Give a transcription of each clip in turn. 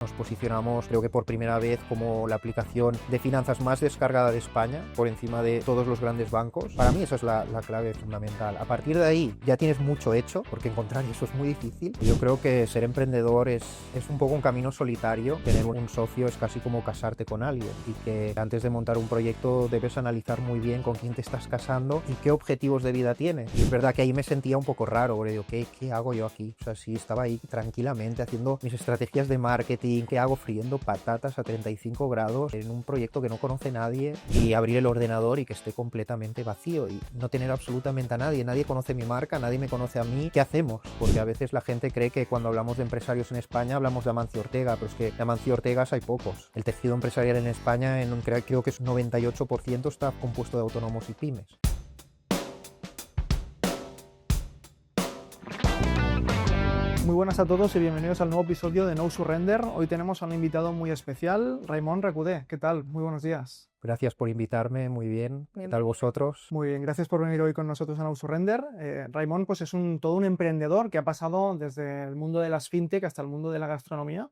Nos posicionamos, creo que por primera vez, como la aplicación de finanzas más descargada de España, por encima de todos los grandes bancos. Para mí esa es la clave fundamental. A partir de ahí ya tienes mucho hecho, porque encontrar eso es muy difícil. Yo creo que ser emprendedor es un poco un camino solitario. Tener un socio es casi como casarte con alguien, y que antes de montar un proyecto debes analizar muy bien con quién te estás casando y qué objetivos de vida tienes. Y es verdad que ahí me sentía un poco raro, porque digo, ¿qué hago yo aquí? O sea, sí, estaba ahí tranquilamente haciendo mis estrategias de marketing. ¿Qué hago friendo patatas a 35 grados en un proyecto que no conoce nadie? Y abrir el ordenador y que esté completamente vacío y no tener absolutamente a nadie. Nadie conoce mi marca, nadie me conoce a mí. ¿Qué hacemos? Porque a veces la gente cree que cuando hablamos de empresarios en España hablamos de Amancio Ortega, pero es que de Amancio Ortegas hay pocos. El tejido empresarial en España creo que es un 98% está compuesto de autónomos y pymes. Muy buenas a todos y bienvenidos al nuevo episodio de No Surrender. Hoy tenemos a un invitado muy especial, Raimon Recudé. ¿Qué tal? Muy buenos días. Gracias por invitarme, muy bien. ¿Qué tal vosotros? Muy bien, gracias por venir hoy con nosotros a No Surrender. Raimon pues es todo un emprendedor que ha pasado desde el mundo de las fintech hasta el mundo de la gastronomía.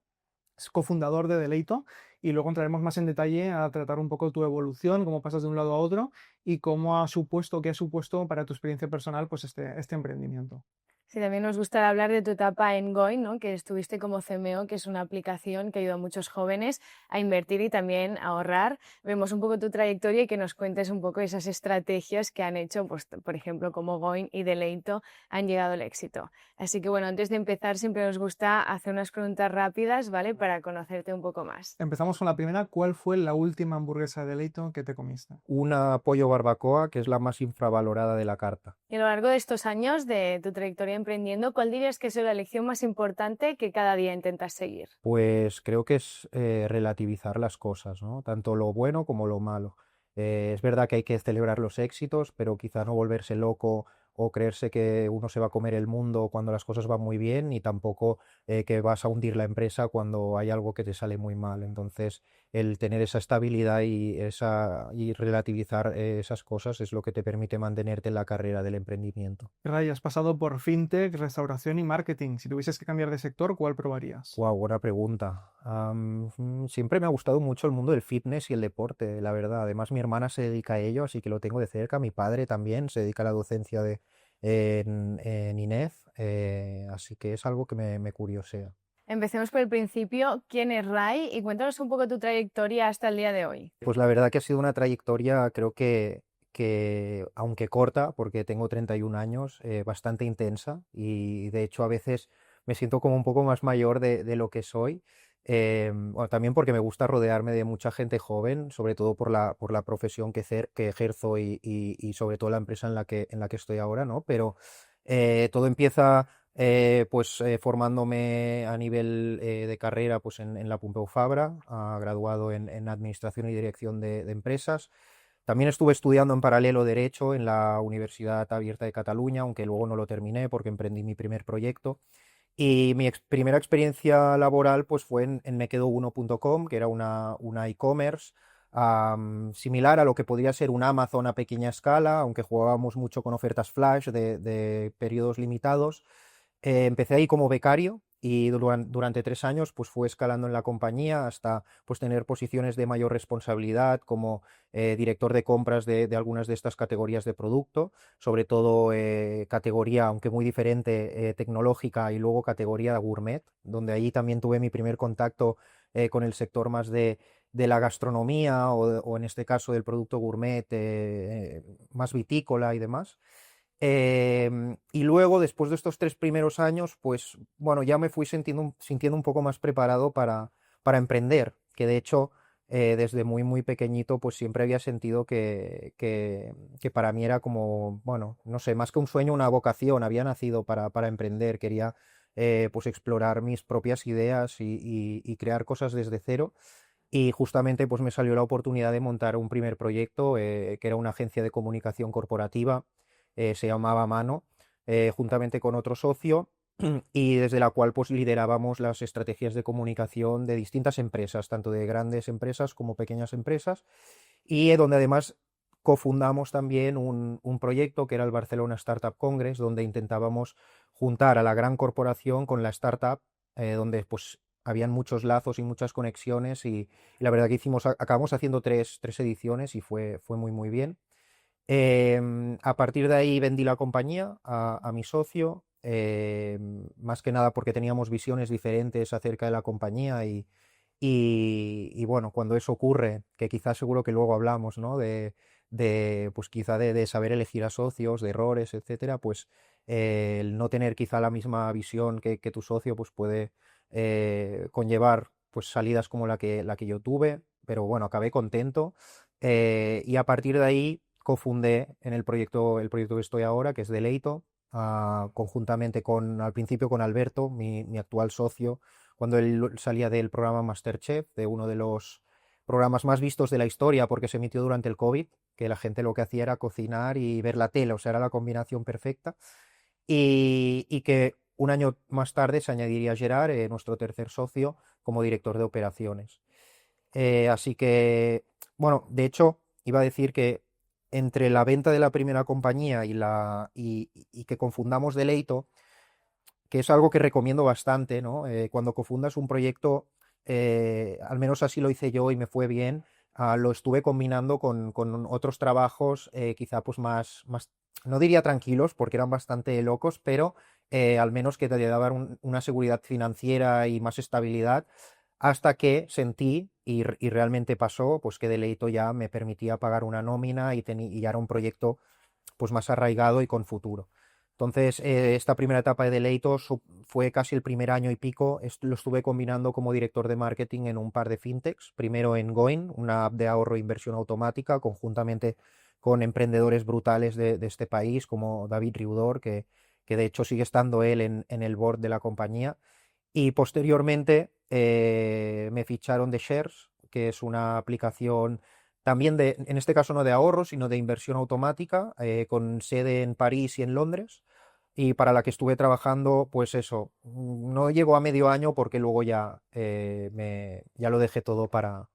Es cofundador de Deleito y luego entraremos más en detalle a tratar un poco tu evolución, cómo pasas de un lado a otro y qué ha supuesto para tu experiencia personal pues este emprendimiento. Sí, también nos gusta hablar de tu etapa en Goin, ¿no? Que estuviste como CMO, que es una aplicación que ayuda a muchos jóvenes a invertir y también a ahorrar. Vemos un poco tu trayectoria y que nos cuentes un poco esas estrategias que han hecho, pues, por ejemplo, como Goin y Deleito han llegado al éxito. Así que bueno, antes de empezar siempre nos gusta hacer unas preguntas rápidas, ¿vale? Para conocerte un poco más. Empezamos con la primera. ¿Cuál fue la última hamburguesa de Deleito que te comiste? Una pollo barbacoa, que es la más infravalorada de la carta. Y a lo largo de estos años de tu trayectoria emprendiendo, ¿cuál dirías que es la lección más importante que cada día intentas seguir? Pues creo que es relativizar las cosas, ¿no? Tanto lo bueno como lo malo. Es verdad que hay que celebrar los éxitos, pero quizá no volverse loco o creerse que uno se va a comer el mundo cuando las cosas van muy bien, y tampoco que vas a hundir la empresa cuando hay algo que te sale muy mal. Entonces, el tener esa estabilidad y relativizar esas cosas es lo que te permite mantenerte en la carrera del emprendimiento. Ray, has pasado por fintech, restauración y marketing. Si tuvieses que cambiar de sector, ¿cuál probarías? Wow, buena pregunta. Siempre me ha gustado mucho el mundo del fitness y el deporte, la verdad. Además, mi hermana se dedica a ello, así que lo tengo de cerca. Mi padre también se dedica a la docencia en INEF, así que es algo que me curiosea. Empecemos por el principio. ¿Quién es Ray? Y cuéntanos un poco tu trayectoria hasta el día de hoy. Pues la verdad que ha sido una trayectoria, creo que aunque corta, porque tengo 31 años, bastante intensa, y de hecho a veces me siento como un poco más mayor de lo que soy. Bueno, también porque me gusta rodearme de mucha gente joven, sobre todo por la profesión que ejerzo y sobre todo la empresa en la que estoy ahora, ¿no? Pero todo empieza formándome a nivel de carrera pues en la Pompeu Fabra, graduado en Administración y Dirección de Empresas. También estuve estudiando en paralelo Derecho en la Universidad Abierta de Cataluña, aunque luego no lo terminé porque emprendí mi primer proyecto. Y mi primera experiencia laboral pues fue en mequedo1.com, que era una e-commerce similar a lo que podría ser un Amazon a pequeña escala, aunque jugábamos mucho con ofertas flash de periodos limitados. Empecé ahí como becario y durante 3 años pues fue escalando en la compañía hasta pues tener posiciones de mayor responsabilidad como director de compras de algunas de estas categorías de producto, sobre todo categoría, aunque muy diferente, tecnológica, y luego categoría gourmet, donde allí también tuve mi primer contacto con el sector más de la gastronomía o en este caso del producto gourmet, más vitícola y demás. Y luego, después de estos 3 primeros años, pues bueno, ya me fui sintiendo un poco más preparado para emprender, que de hecho desde muy muy pequeñito pues siempre había sentido que para mí era como, bueno, no sé, más que un sueño, una vocación. Había nacido para emprender, quería pues explorar mis propias ideas y crear cosas desde cero. Y justamente pues me salió la oportunidad de montar un primer proyecto, que era una agencia de comunicación corporativa, se llamaba Mano, juntamente con otro socio, y desde la cual pues liderábamos las estrategias de comunicación de distintas empresas, tanto de grandes empresas como pequeñas empresas, y donde además cofundamos también un proyecto que era el Barcelona Startup Congress, donde intentábamos juntar a la gran corporación con la startup, donde pues habían muchos lazos y muchas conexiones y la verdad que acabamos haciendo tres ediciones y fue muy, muy bien. A partir de ahí vendí la compañía a mi socio, más que nada porque teníamos visiones diferentes acerca de la compañía y bueno, cuando eso ocurre, que quizás seguro que luego hablamos, ¿no? Pues quizá de saber elegir a socios, de errores, etcétera, pues el no tener quizá la misma visión que tu socio, pues puede conllevar pues salidas como la que yo tuve, pero bueno, acabé contento y a partir de ahí cofundé en el proyecto que estoy ahora, que es Deleito, conjuntamente al principio con Alberto, mi actual socio, cuando él salía del programa MasterChef, de uno de los programas más vistos de la historia porque se emitió durante el COVID, que la gente lo que hacía era cocinar y ver la tele, o sea, era la combinación perfecta, y que un año más tarde se añadiría Gerard, nuestro tercer socio, como director de operaciones. Así que, bueno, de hecho, iba a decir que entre la venta de la primera compañía y que confundamos Deleito, que es algo que recomiendo bastante, ¿no? Cuando confundas un proyecto, al menos así lo hice yo y me fue bien, lo estuve combinando con otros trabajos, quizá pues más, no diría tranquilos, porque eran bastante locos, pero al menos que te daban una seguridad financiera y más estabilidad, hasta que sentí, y realmente pasó, pues que Deleito ya me permitía pagar una nómina y ya era un proyecto pues más arraigado y con futuro. Entonces, esta primera etapa de Deleito fue casi el primer año y pico. Lo estuve combinando como director de marketing en un par de fintechs. Primero en Goin, una app de ahorro e inversión automática, conjuntamente con emprendedores brutales de este país, como David Riudor, que de hecho sigue estando él en el board de la compañía. Y posteriormente me ficharon de Shares, que es una aplicación también en este caso no de ahorro, sino de inversión automática, con sede en París y en Londres, y para la que estuve trabajando, pues eso, no llegó a medio año porque luego ya lo dejé todo para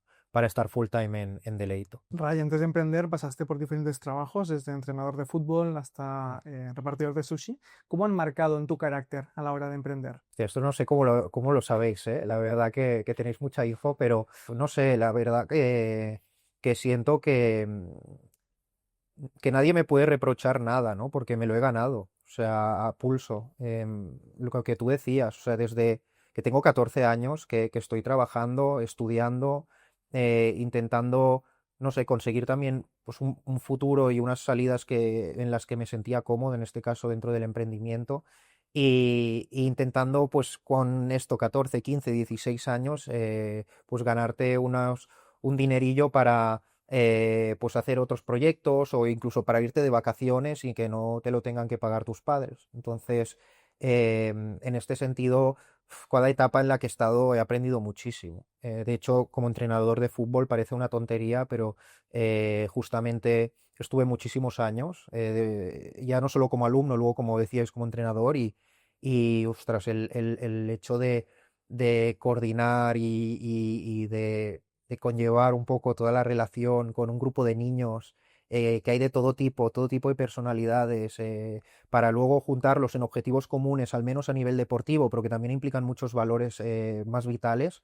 estar full time en Deleito. Ray, antes de emprender pasaste por diferentes trabajos, desde entrenador de fútbol hasta repartidor de sushi. ¿Cómo han marcado en tu carácter a la hora de emprender? Hostia, esto no sé cómo lo sabéis, ¿eh? La verdad que tenéis mucha info, pero no sé, la verdad que siento que nadie me puede reprochar nada, ¿no? Porque me lo he ganado, o sea, a pulso. Lo que tú decías, o sea, desde que tengo 14 años, que estoy trabajando, estudiando, intentando, no sé, conseguir también pues, un futuro y unas salidas en las que me sentía cómodo, en este caso dentro del emprendimiento, y intentando, pues, con esto, 14, 15, 16 años, pues ganarte un dinerillo para pues hacer otros proyectos o incluso para irte de vacaciones y que no te lo tengan que pagar tus padres. Entonces, en este sentido, cada etapa en la que he estado he aprendido muchísimo. De hecho, como entrenador de fútbol parece una tontería, pero justamente estuve muchísimos años, ya no solo como alumno, luego como decíais, como entrenador y ostras, el hecho de coordinar y de conllevar un poco toda la relación con un grupo de niños que hay de todo tipo de personalidades, para luego juntarlos en objetivos comunes, al menos a nivel deportivo, pero que también implican muchos valores más vitales,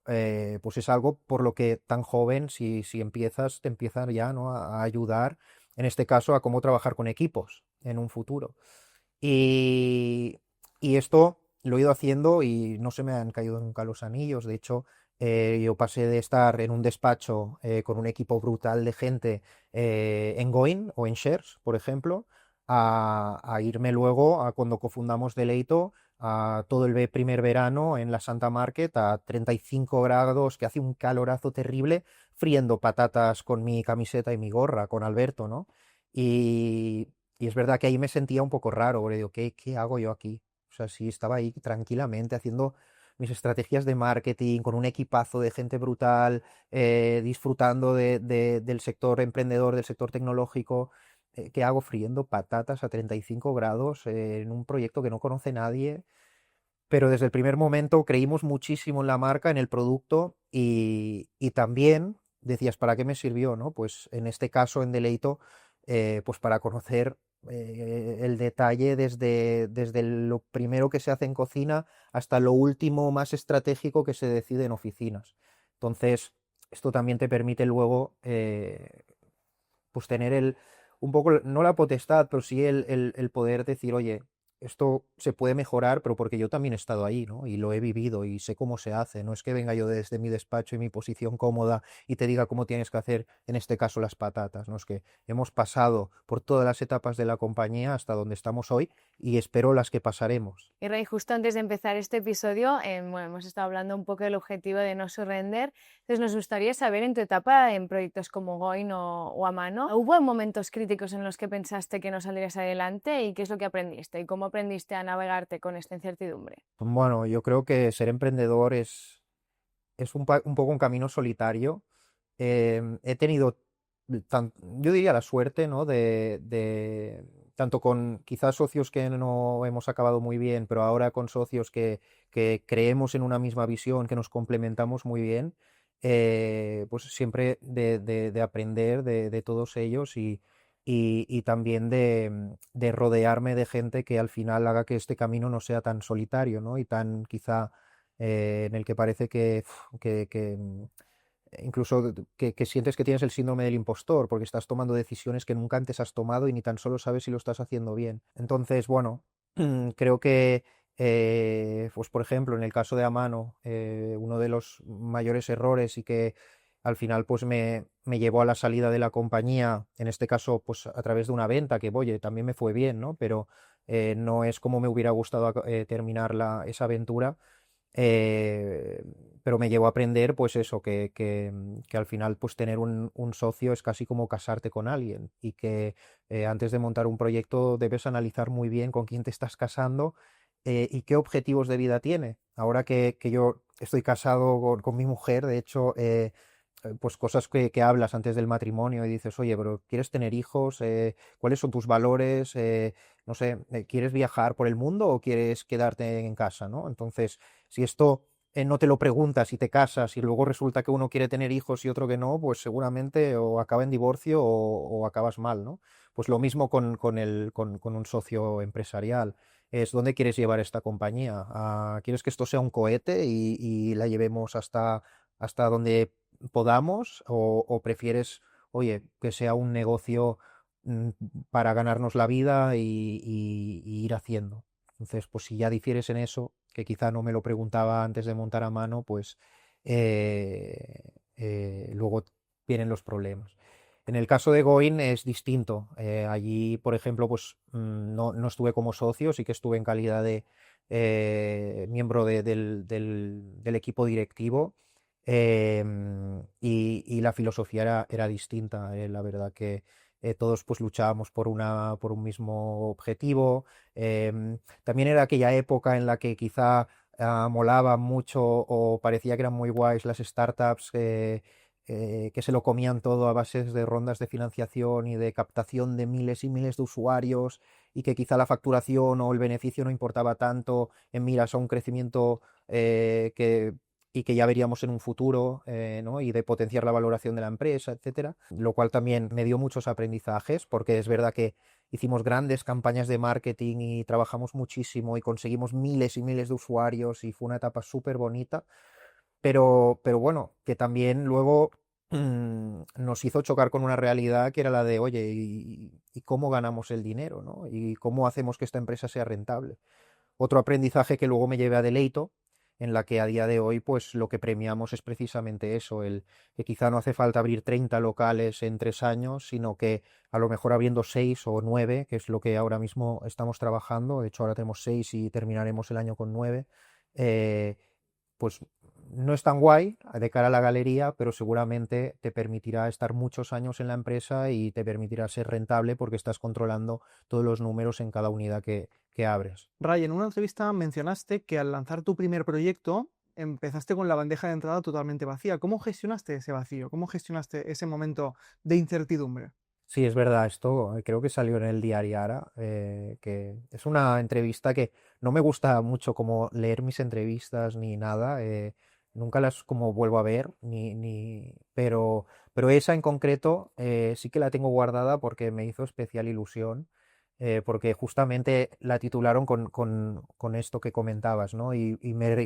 pues es algo por lo que tan joven, si empiezas, te empiezan ya, ¿no? a ayudar, en este caso, a cómo trabajar con equipos en un futuro. Y, y esto lo he ido haciendo y no se me han caído nunca los anillos. De hecho, yo pasé de estar en un despacho con un equipo brutal de gente en Goin o en Shares, por ejemplo, a irme luego a cuando cofundamos Deleito, a todo el primer verano en la Santa Market a 35 grados, que hace un calorazo terrible, friendo patatas con mi camiseta y mi gorra, con Alberto, ¿no? Y, y es verdad que ahí me sentía un poco raro, porque digo, ¿qué hago yo aquí? O sea, sí, estaba ahí tranquilamente haciendo mis estrategias de marketing con un equipazo de gente brutal, disfrutando del sector emprendedor, del sector tecnológico. ¿Qué hago friendo patatas a 35 grados en un proyecto que no conoce nadie? Pero desde el primer momento creímos muchísimo en la marca, en el producto y también decías, ¿para qué me sirvió? ¿No? Pues en este caso, en Deleito, pues para conocer el detalle desde lo primero que se hace en cocina hasta lo último más estratégico que se decide en oficinas. Entonces, esto también te permite luego pues tener un poco, no la potestad, pero sí el poder decir, oye, esto se puede mejorar, pero porque yo también he estado ahí, ¿no? Y lo he vivido y sé cómo se hace. No es que venga yo desde mi despacho y mi posición cómoda y te diga cómo tienes que hacer, en este caso, las patatas, ¿no? Es que hemos pasado por todas las etapas de la compañía hasta donde estamos hoy y espero las que pasaremos. Y Ray, justo antes de empezar este episodio, bueno, hemos estado hablando un poco del objetivo de No Surrender. Entonces, nos gustaría saber en tu etapa en proyectos como Goin o Amano, ¿hubo momentos críticos en los que pensaste que no saldrías adelante y qué es lo que aprendiste y cómo aprendiste a navegarte con esta incertidumbre? Bueno, yo creo que ser emprendedor es un poco un camino solitario. He tenido, yo diría, la suerte, ¿no? Tanto con quizás socios que no hemos acabado muy bien, pero ahora con socios que creemos en una misma visión, que nos complementamos muy bien, pues siempre de aprender de todos ellos y también de rodearme de gente que al final haga que este camino no sea tan solitario, ¿no? Y tan quizá en el que parece que incluso que sientes que tienes el síndrome del impostor, porque estás tomando decisiones que nunca antes has tomado y ni tan solo sabes si lo estás haciendo bien. Entonces, bueno, creo que, pues por ejemplo, en el caso de Amano, uno de los mayores errores y que al final pues me llevó a la salida de la compañía, en este caso pues a través de una venta, que oye, también me fue bien, ¿no? Pero no es como me hubiera gustado terminar esa aventura, eh, pero me llevó a aprender, pues eso, que al final, pues tener un socio es casi como casarte con alguien y que antes de montar un proyecto debes analizar muy bien con quién te estás casando y qué objetivos de vida tiene. Ahora que yo estoy casado con mi mujer, de hecho, pues cosas que hablas antes del matrimonio y dices, oye, pero ¿quieres tener hijos? ¿Cuáles son tus valores? No sé, ¿quieres viajar por el mundo o quieres quedarte en casa, ¿no? Entonces, si esto no te lo preguntas y te casas y luego resulta que uno quiere tener hijos y otro que no, pues seguramente o acaba en divorcio o acabas mal, ¿no? Pues lo mismo con un socio empresarial. Es dónde quieres llevar esta compañía. ¿Quieres que esto sea un cohete y la llevemos hasta donde podamos o prefieres, oye, que sea un negocio mm, para ganarnos la vida y ir haciendo? Entonces, pues si ya difieres en eso, que quizá no me lo preguntaba antes de montar a mano, pues luego vienen los problemas. En el caso de Goin es distinto. Allí, por ejemplo, pues no estuve como socio, sí que estuve en calidad de miembro del equipo directivo, y la filosofía era distinta. La verdad que todos pues luchábamos por un mismo objetivo. También era aquella época en la que quizá molaba mucho o parecía que eran muy guays las startups que se lo comían todo a bases de rondas de financiación y de captación de miles y miles de usuarios y que quizá la facturación o el beneficio no importaba tanto en miras a un crecimiento y que ya veríamos en un futuro, ¿no? Y de potenciar la valoración de la empresa, etcétera, lo cual también me dio muchos aprendizajes, porque es verdad que hicimos grandes campañas de marketing y trabajamos muchísimo y conseguimos miles y miles de usuarios y fue una etapa súper bonita, pero bueno, que también luego nos hizo chocar con una realidad que era la de, oye, ¿y cómo ganamos el dinero, ¿no? ¿Y cómo hacemos que esta empresa sea rentable? Otro aprendizaje que luego me llevé a Deleito, en la que a día de hoy pues lo que premiamos es precisamente eso, el que quizá no hace falta abrir 30 locales en 3 años, sino que a lo mejor abriendo 6 o 9, que es lo que ahora mismo estamos trabajando, de hecho ahora tenemos 6 y terminaremos el año con 9, eh, pues no es tan guay de cara a la galería, pero seguramente te permitirá estar muchos años en la empresa y te permitirá ser rentable porque estás controlando todos los números en cada unidad que abres. Ray, en una entrevista mencionaste que al lanzar tu primer proyecto empezaste con la bandeja de entrada totalmente vacía. ¿Cómo gestionaste ese vacío? ¿Cómo gestionaste ese momento de incertidumbre? Sí, es verdad, esto creo que salió en el diario Ara, que es una entrevista que no me gusta mucho como leer mis entrevistas ni nada, nunca las como vuelvo a ver, pero esa en concreto sí que la tengo guardada porque me hizo especial ilusión. porque justamente la titularon con esto que comentabas, ¿no?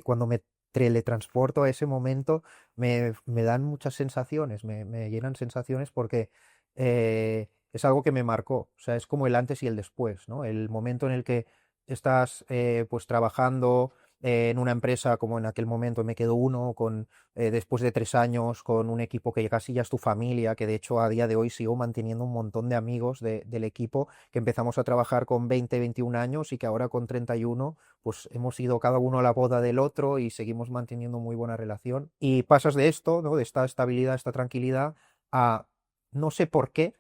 Cuando me teletransporto a ese momento me dan muchas sensaciones, me llenan sensaciones porque es algo que me marcó, o sea, es como el antes y el después, ¿no? El momento en el que estás pues trabajando en una empresa como en aquel momento me quedo uno, después de 3 años, con un equipo que casi ya es tu familia, que de hecho a día de hoy sigo manteniendo un montón de amigos del equipo, que empezamos a trabajar con 20, 21 años y que ahora con 31 pues hemos ido cada uno a la boda del otro y seguimos manteniendo muy buena relación. Y pasas de esto, ¿no? De esta estabilidad, esta tranquilidad, a no sé por qué,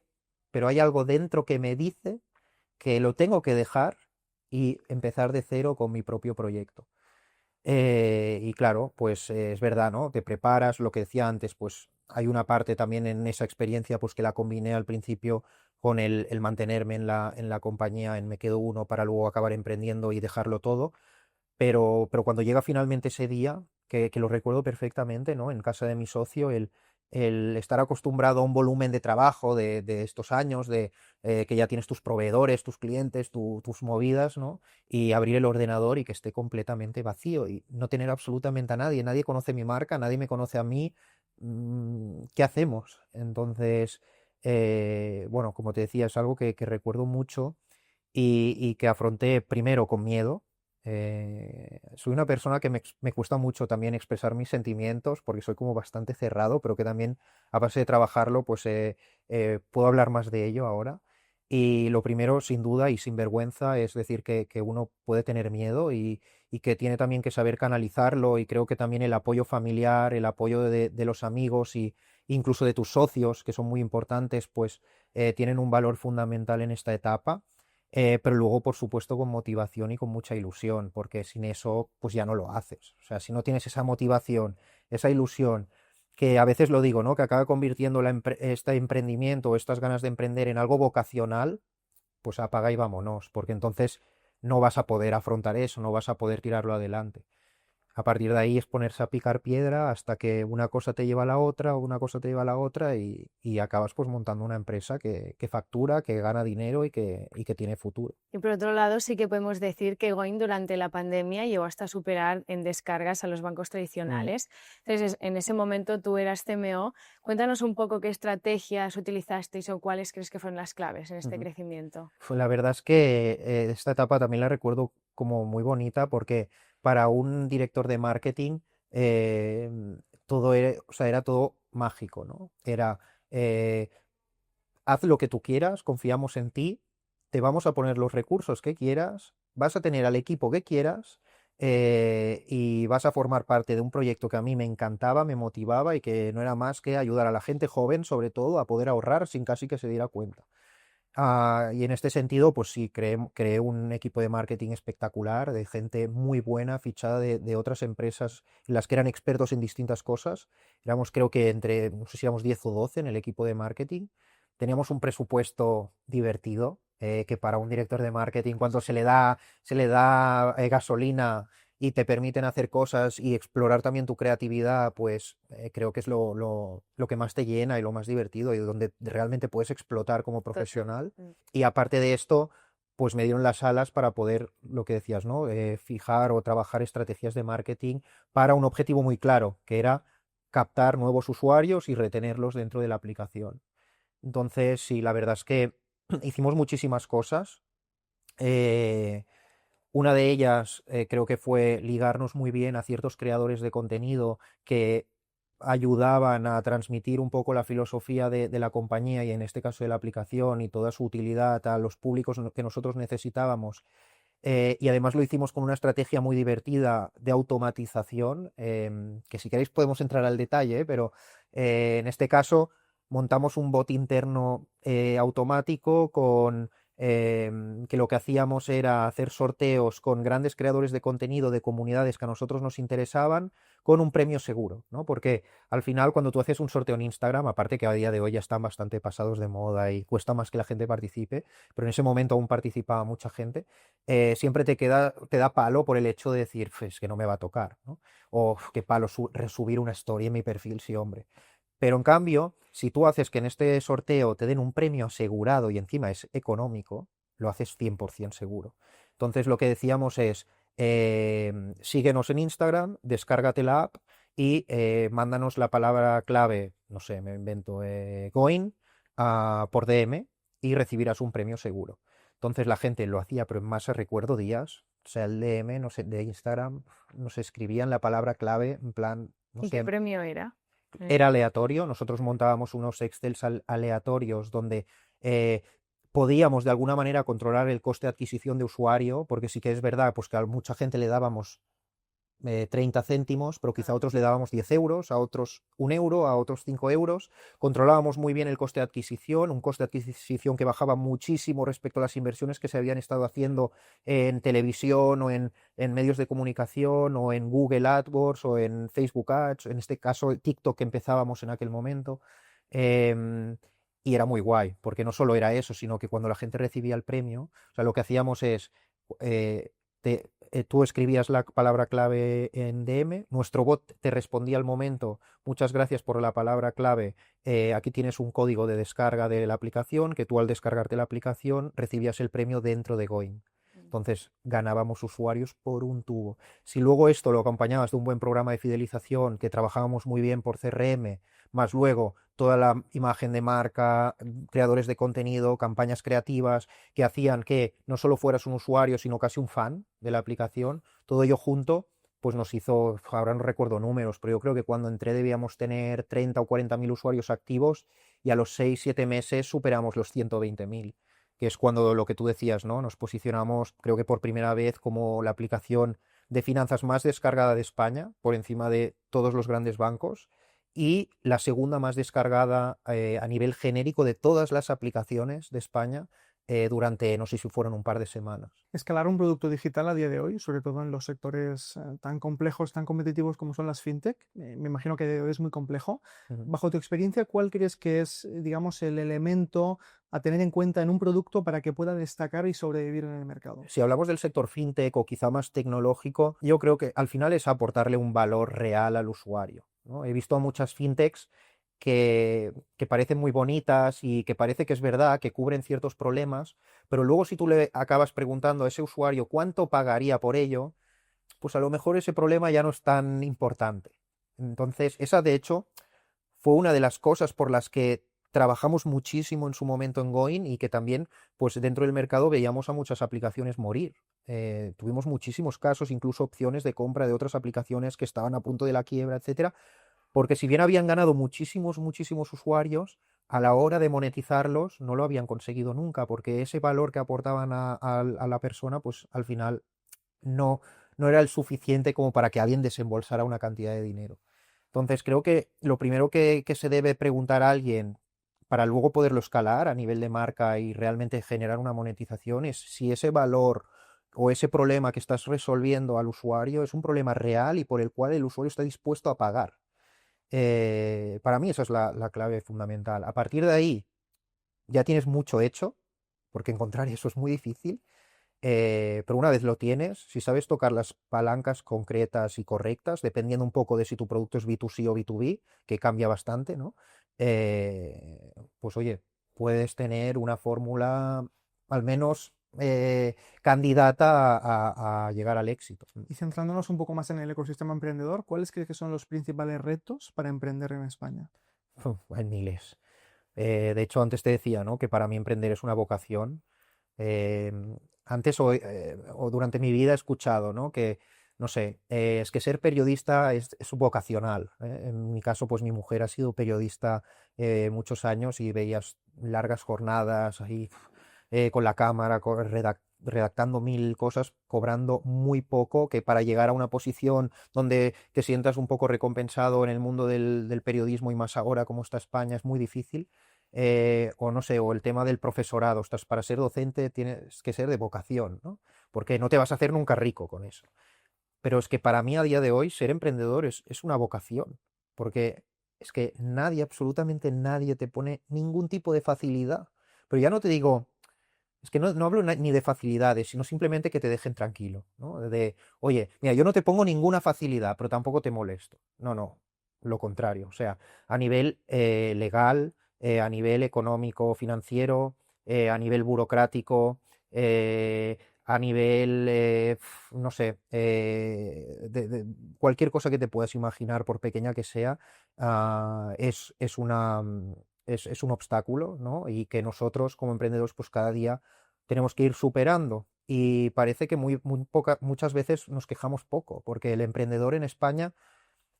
pero hay algo dentro que me dice que lo tengo que dejar y empezar de cero con mi propio proyecto. Y claro, pues es verdad, ¿no? Te preparas, lo que decía antes, pues hay una parte también en esa experiencia, pues que la combiné al principio con el mantenerme en la compañía, en me quedo uno para luego acabar emprendiendo y dejarlo todo. Pero cuando llega finalmente ese día, que lo recuerdo perfectamente, ¿no? En casa de mi socio, el estar acostumbrado a un volumen de trabajo de estos años, que ya tienes tus proveedores, tus clientes, tus movidas, ¿no? Y abrir el ordenador y que esté completamente vacío y no tener absolutamente a nadie. Nadie conoce mi marca, nadie me conoce a mí. ¿Qué hacemos? Entonces, bueno, como te decía, es algo que recuerdo mucho y que afronté primero con miedo. Soy una persona que me cuesta mucho también expresar mis sentimientos porque soy como bastante cerrado, pero que también a base de trabajarlo, pues puedo hablar más de ello ahora. Y lo primero, sin duda y sin vergüenza, es decir que uno puede tener miedo y que tiene también que saber canalizarlo. Y creo que también el apoyo familiar, el apoyo de los amigos y incluso de tus socios, que son muy importantes, pues tienen un valor fundamental en esta etapa. Pero luego, por supuesto, con motivación y con mucha ilusión, porque sin eso, pues ya no lo haces. O sea, si no tienes esa motivación, esa ilusión, que a veces lo digo, ¿no? Que acaba convirtiendo este emprendimiento o estas ganas de emprender en algo vocacional, pues apaga y vámonos, porque entonces no vas a poder afrontar eso, no vas a poder tirarlo adelante. A partir de ahí es ponerse a picar piedra hasta que una cosa te lleva a la otra, o una cosa te lleva a la otra y acabas pues montando una empresa que factura, que gana dinero y que tiene futuro. Y por otro lado, sí que podemos decir que Goin durante la pandemia llegó hasta superar en descargas a los bancos tradicionales. Entonces, en ese momento tú eras CMO. Cuéntanos un poco qué estrategias utilizasteis o cuáles crees que fueron las claves en este Ujú. crecimiento. La verdad es que esta etapa también la recuerdo como muy bonita porque para un director de marketing eh, todo era, o sea, era todo mágico, ¿no? Era eh, haz lo que tú quieras, confiamos en ti, te vamos a poner los recursos que quieras, vas a tener al equipo que quieras y vas a formar parte de un proyecto que a mí me encantaba, me motivaba y que no era más que ayudar a la gente joven, sobre todo, a poder ahorrar sin casi que se diera cuenta. Y en este sentido, pues sí, creé un equipo de marketing espectacular, de gente muy buena, fichada de otras empresas en las que eran expertos en distintas cosas. Éramos, creo que no sé si éramos 10 o 12 en el equipo de marketing. Teníamos un presupuesto divertido, que para un director de marketing, cuando se le da gasolina y te permiten hacer cosas y explorar también tu creatividad, pues creo que es lo que más te llena y lo más divertido y donde realmente puedes explotar como Total. profesional. Y aparte de esto, pues me dieron las alas para poder, lo que decías, ¿no? Fijar o trabajar estrategias de marketing para un objetivo muy claro, que era captar nuevos usuarios y retenerlos dentro de la aplicación. Entonces, sí, la verdad es que hicimos muchísimas cosas. Eh, una de ellas creo que fue ligarnos muy bien a ciertos creadores de contenido que ayudaban a transmitir un poco la filosofía de la compañía y en este caso de la aplicación y toda su utilidad a los públicos que nosotros necesitábamos. Y además lo hicimos con una estrategia muy divertida de automatización, que si queréis podemos entrar al detalle, pero en este caso montamos un bot interno automático que lo que hacíamos era hacer sorteos con grandes creadores de contenido de comunidades que a nosotros nos interesaban con un premio seguro, ¿no? Porque al final cuando tú haces un sorteo en Instagram, aparte que a día de hoy ya están bastante pasados de moda y cuesta más que la gente participe, pero en ese momento aún participaba mucha gente, siempre te da palo por el hecho de decir, es que no me va a tocar, ¿no? O qué palo resubir una story en mi perfil, sí, hombre. Pero en cambio, si tú haces que en este sorteo te den un premio asegurado y encima es económico, lo haces 100% seguro. Entonces lo que decíamos es, síguenos en Instagram, descárgate la app y mándanos la palabra clave, no sé, me invento, Going, por DM y recibirás un premio seguro. Entonces la gente lo hacía, pero en masa recuerdo días, o sea, el DM, no sé, de Instagram, nos escribían la palabra clave, en plan, no ¿Y qué sé, premio era? era aleatorio. Nosotros montábamos unos Excels aleatorios donde podíamos de alguna manera controlar el coste de adquisición de usuario, porque sí que es verdad pues que a mucha gente le dábamos 30 céntimos, pero quizá a otros le dábamos 10 euros, a otros 1 euro, a otros 5 euros. Controlábamos muy bien el coste de adquisición, un coste de adquisición que bajaba muchísimo respecto a las inversiones que se habían estado haciendo en televisión o en medios de comunicación o en Google AdWords o en Facebook Ads, en este caso TikTok que empezábamos en aquel momento. Em, y era muy guay, porque no solo era eso, sino que cuando la gente recibía el premio, o sea, lo que hacíamos es, tú escribías la palabra clave en DM, nuestro bot te respondía al momento, muchas gracias por la palabra clave, aquí tienes un código de descarga de la aplicación, que tú al descargarte la aplicación recibías el premio dentro de Going. Entonces ganábamos usuarios por un tubo. Si luego esto lo acompañabas de un buen programa de fidelización, que trabajábamos muy bien por CRM, más luego toda la imagen de marca, creadores de contenido, campañas creativas que hacían que no solo fueras un usuario, sino casi un fan de la aplicación, todo ello junto, pues nos hizo, ahora no recuerdo números, pero yo creo que cuando entré debíamos tener 30 o 40.000 usuarios activos y a los 6-7 meses superamos los 120.000, que es cuando lo que tú decías, ¿no? Nos posicionamos, creo que por primera vez, como la aplicación de finanzas más descargada de España, por encima de todos los grandes bancos, y la segunda más descargada a nivel genérico de todas las aplicaciones de España durante, no sé si fueron un par de semanas. Escalar un producto digital a día de hoy, sobre todo en los sectores tan complejos, tan competitivos como son las fintech, me imagino que es muy complejo. Ujú. Bajo tu experiencia, ¿cuál crees que es, digamos, el elemento a tener en cuenta en un producto para que pueda destacar y sobrevivir en el mercado? Si hablamos del sector fintech o quizá más tecnológico, yo creo que al final es aportarle un valor real al usuario, ¿no? He visto a muchas fintechs que parecen muy bonitas y que parece que es verdad, que cubren ciertos problemas, pero luego si tú le acabas preguntando a ese usuario cuánto pagaría por ello, pues a lo mejor ese problema ya no es tan importante. Entonces, esa de hecho fue una de las cosas por las que trabajamos muchísimo en su momento en Going y que también, pues dentro del mercado veíamos a muchas aplicaciones morir. Tuvimos muchísimos casos, incluso opciones de compra de otras aplicaciones que estaban a punto de la quiebra, etcétera, porque si bien habían ganado muchísimos, muchísimos usuarios, a la hora de monetizarlos no lo habían conseguido nunca, porque ese valor que aportaban a la persona, pues al final no, no era el suficiente como para que alguien desembolsara una cantidad de dinero. Entonces, creo que lo primero que se debe preguntar a alguien para luego poderlo escalar a nivel de marca y realmente generar una monetización es si ese valor o ese problema que estás resolviendo al usuario es un problema real y por el cual el usuario está dispuesto a pagar. Para mí esa es la clave fundamental. A partir de ahí ya tienes mucho hecho, porque encontrar eso es muy difícil. Pero una vez lo tienes, si sabes tocar las palancas concretas y correctas, dependiendo un poco de si tu producto es B2C o B2B, que cambia bastante, ¿no? Pues oye, puedes tener una fórmula al menos candidata a llegar al éxito. Y centrándonos un poco más en el ecosistema emprendedor, ¿cuáles crees que son los principales retos para emprender en España? Hay miles. De hecho, antes te decía, ¿no? Que para mí emprender es una vocación. Eh, Antes o durante mi vida he escuchado, ¿no? Que, no sé, es que ser periodista es vocacional, ¿eh? En mi caso, pues mi mujer ha sido periodista muchos años y veías largas jornadas ahí con la cámara, redactando mil cosas, cobrando muy poco, que para llegar a una posición donde te sientas un poco recompensado en el mundo del periodismo y más ahora como está España es muy difícil. O no sé, o el tema del profesorado, estás para ser docente tienes que ser de vocación, ¿no? Porque no te vas a hacer nunca rico con eso. Pero es que para mí a día de hoy ser emprendedor es una vocación, porque es que nadie, absolutamente nadie te pone ningún tipo de facilidad. Pero ya no te digo, es que no hablo ni de facilidades, sino simplemente que te dejen tranquilo, ¿no? Oye, mira, yo no te pongo ninguna facilidad, pero tampoco te molesto. No, no, lo contrario. O sea, a nivel legal, a nivel económico, financiero, a nivel burocrático, a nivel, no sé, de cualquier cosa que te puedas imaginar, por pequeña que sea, es es un obstáculo, ¿no? Y que nosotros como emprendedores pues cada día tenemos que ir superando. Y parece que muchas veces nos quejamos poco, porque el emprendedor en España,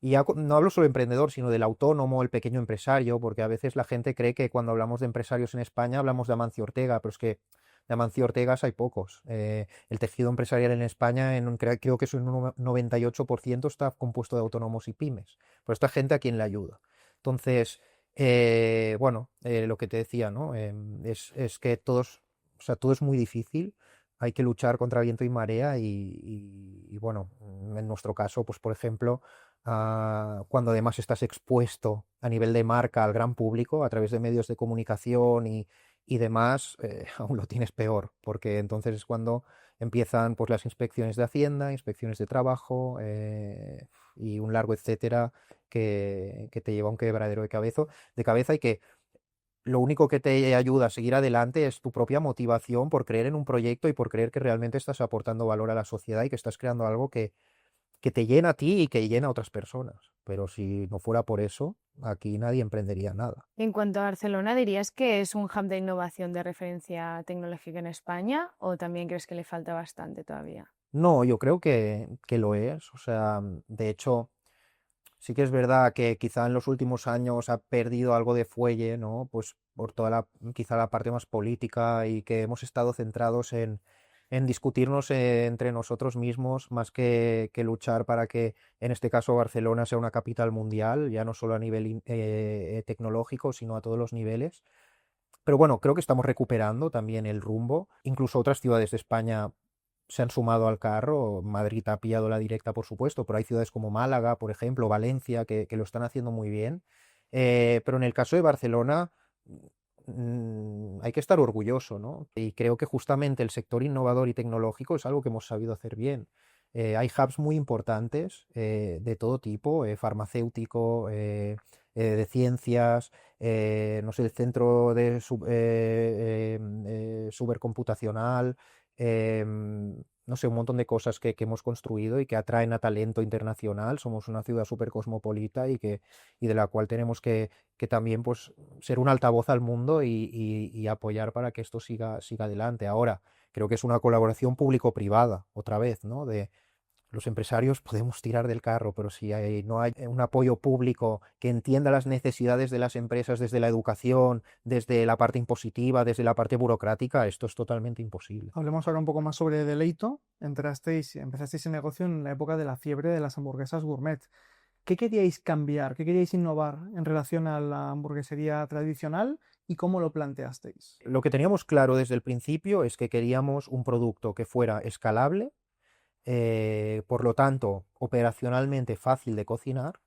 y ya no hablo solo de emprendedor, sino del autónomo, el pequeño empresario, porque a veces la gente cree que cuando hablamos de empresarios en España hablamos de Amancio Ortega, pero es que de Amancio Ortegas hay pocos. El tejido empresarial en España, creo que es un 98% está compuesto de autónomos y pymes. Pero esta gente a quién le ayuda. Entonces, bueno, lo que te decía, ¿no? Es que o sea, todo es muy difícil. Hay que luchar contra viento y marea y, bueno, en nuestro caso, pues por ejemplo, cuando además estás expuesto a nivel de marca al gran público a través de medios de comunicación y demás, aún lo tienes peor, porque entonces es cuando empiezan pues, las inspecciones de Hacienda, inspecciones de trabajo y un largo etcétera que te lleva a un quebradero de cabeza y que lo único que te ayuda a seguir adelante es tu propia motivación por creer en un proyecto y por creer que realmente estás aportando valor a la sociedad y que estás creando algo que te llena a ti y que llena a otras personas. Pero si no fuera por eso, aquí nadie emprendería nada. En cuanto a Barcelona, ¿dirías que es un hub de innovación de referencia tecnológica en España o también crees que le falta bastante todavía? No, yo creo que lo es. O sea, de hecho, sí que es verdad que quizá en los últimos años ha perdido algo de fuelle, ¿no? Pues por quizá la parte más política y que hemos estado centrados en discutirnos entre nosotros mismos más que luchar para que, en este caso, Barcelona sea una capital mundial, ya no solo a nivel tecnológico, sino a todos los niveles. Pero bueno, creo que estamos recuperando también el rumbo. Incluso otras ciudades de España se han sumado al carro. Madrid ha pillado la directa, por supuesto, pero hay ciudades como Málaga, por ejemplo, Valencia, que lo están haciendo muy bien. Pero en el caso de Barcelona hay que estar orgulloso, ¿no? Y creo que justamente el sector innovador y tecnológico es algo que hemos sabido hacer bien. Hay hubs muy importantes de todo tipo, farmacéutico, de ciencias, no sé, el centro de supercomputacional, no sé, un montón de cosas que hemos construido y que atraen a talento internacional. Somos una ciudad súper cosmopolita y de la cual tenemos que también pues, ser un altavoz al mundo y apoyar para que esto siga adelante. Ahora, creo que es una colaboración público-privada, otra vez, ¿no? Los empresarios podemos tirar del carro, pero si no hay un apoyo público que entienda las necesidades de las empresas desde la educación, desde la parte impositiva, desde la parte burocrática, esto es totalmente imposible. Hablemos ahora un poco más sobre Deleito. Empezasteis el negocio en la época de la fiebre de las hamburguesas gourmet. ¿Qué queríais cambiar? ¿Qué queríais innovar en relación a la hamburguesería tradicional y cómo lo planteasteis? Lo que teníamos claro desde el principio es que queríamos un producto que fuera escalable, por lo tanto, operacionalmente fácil de cocinar,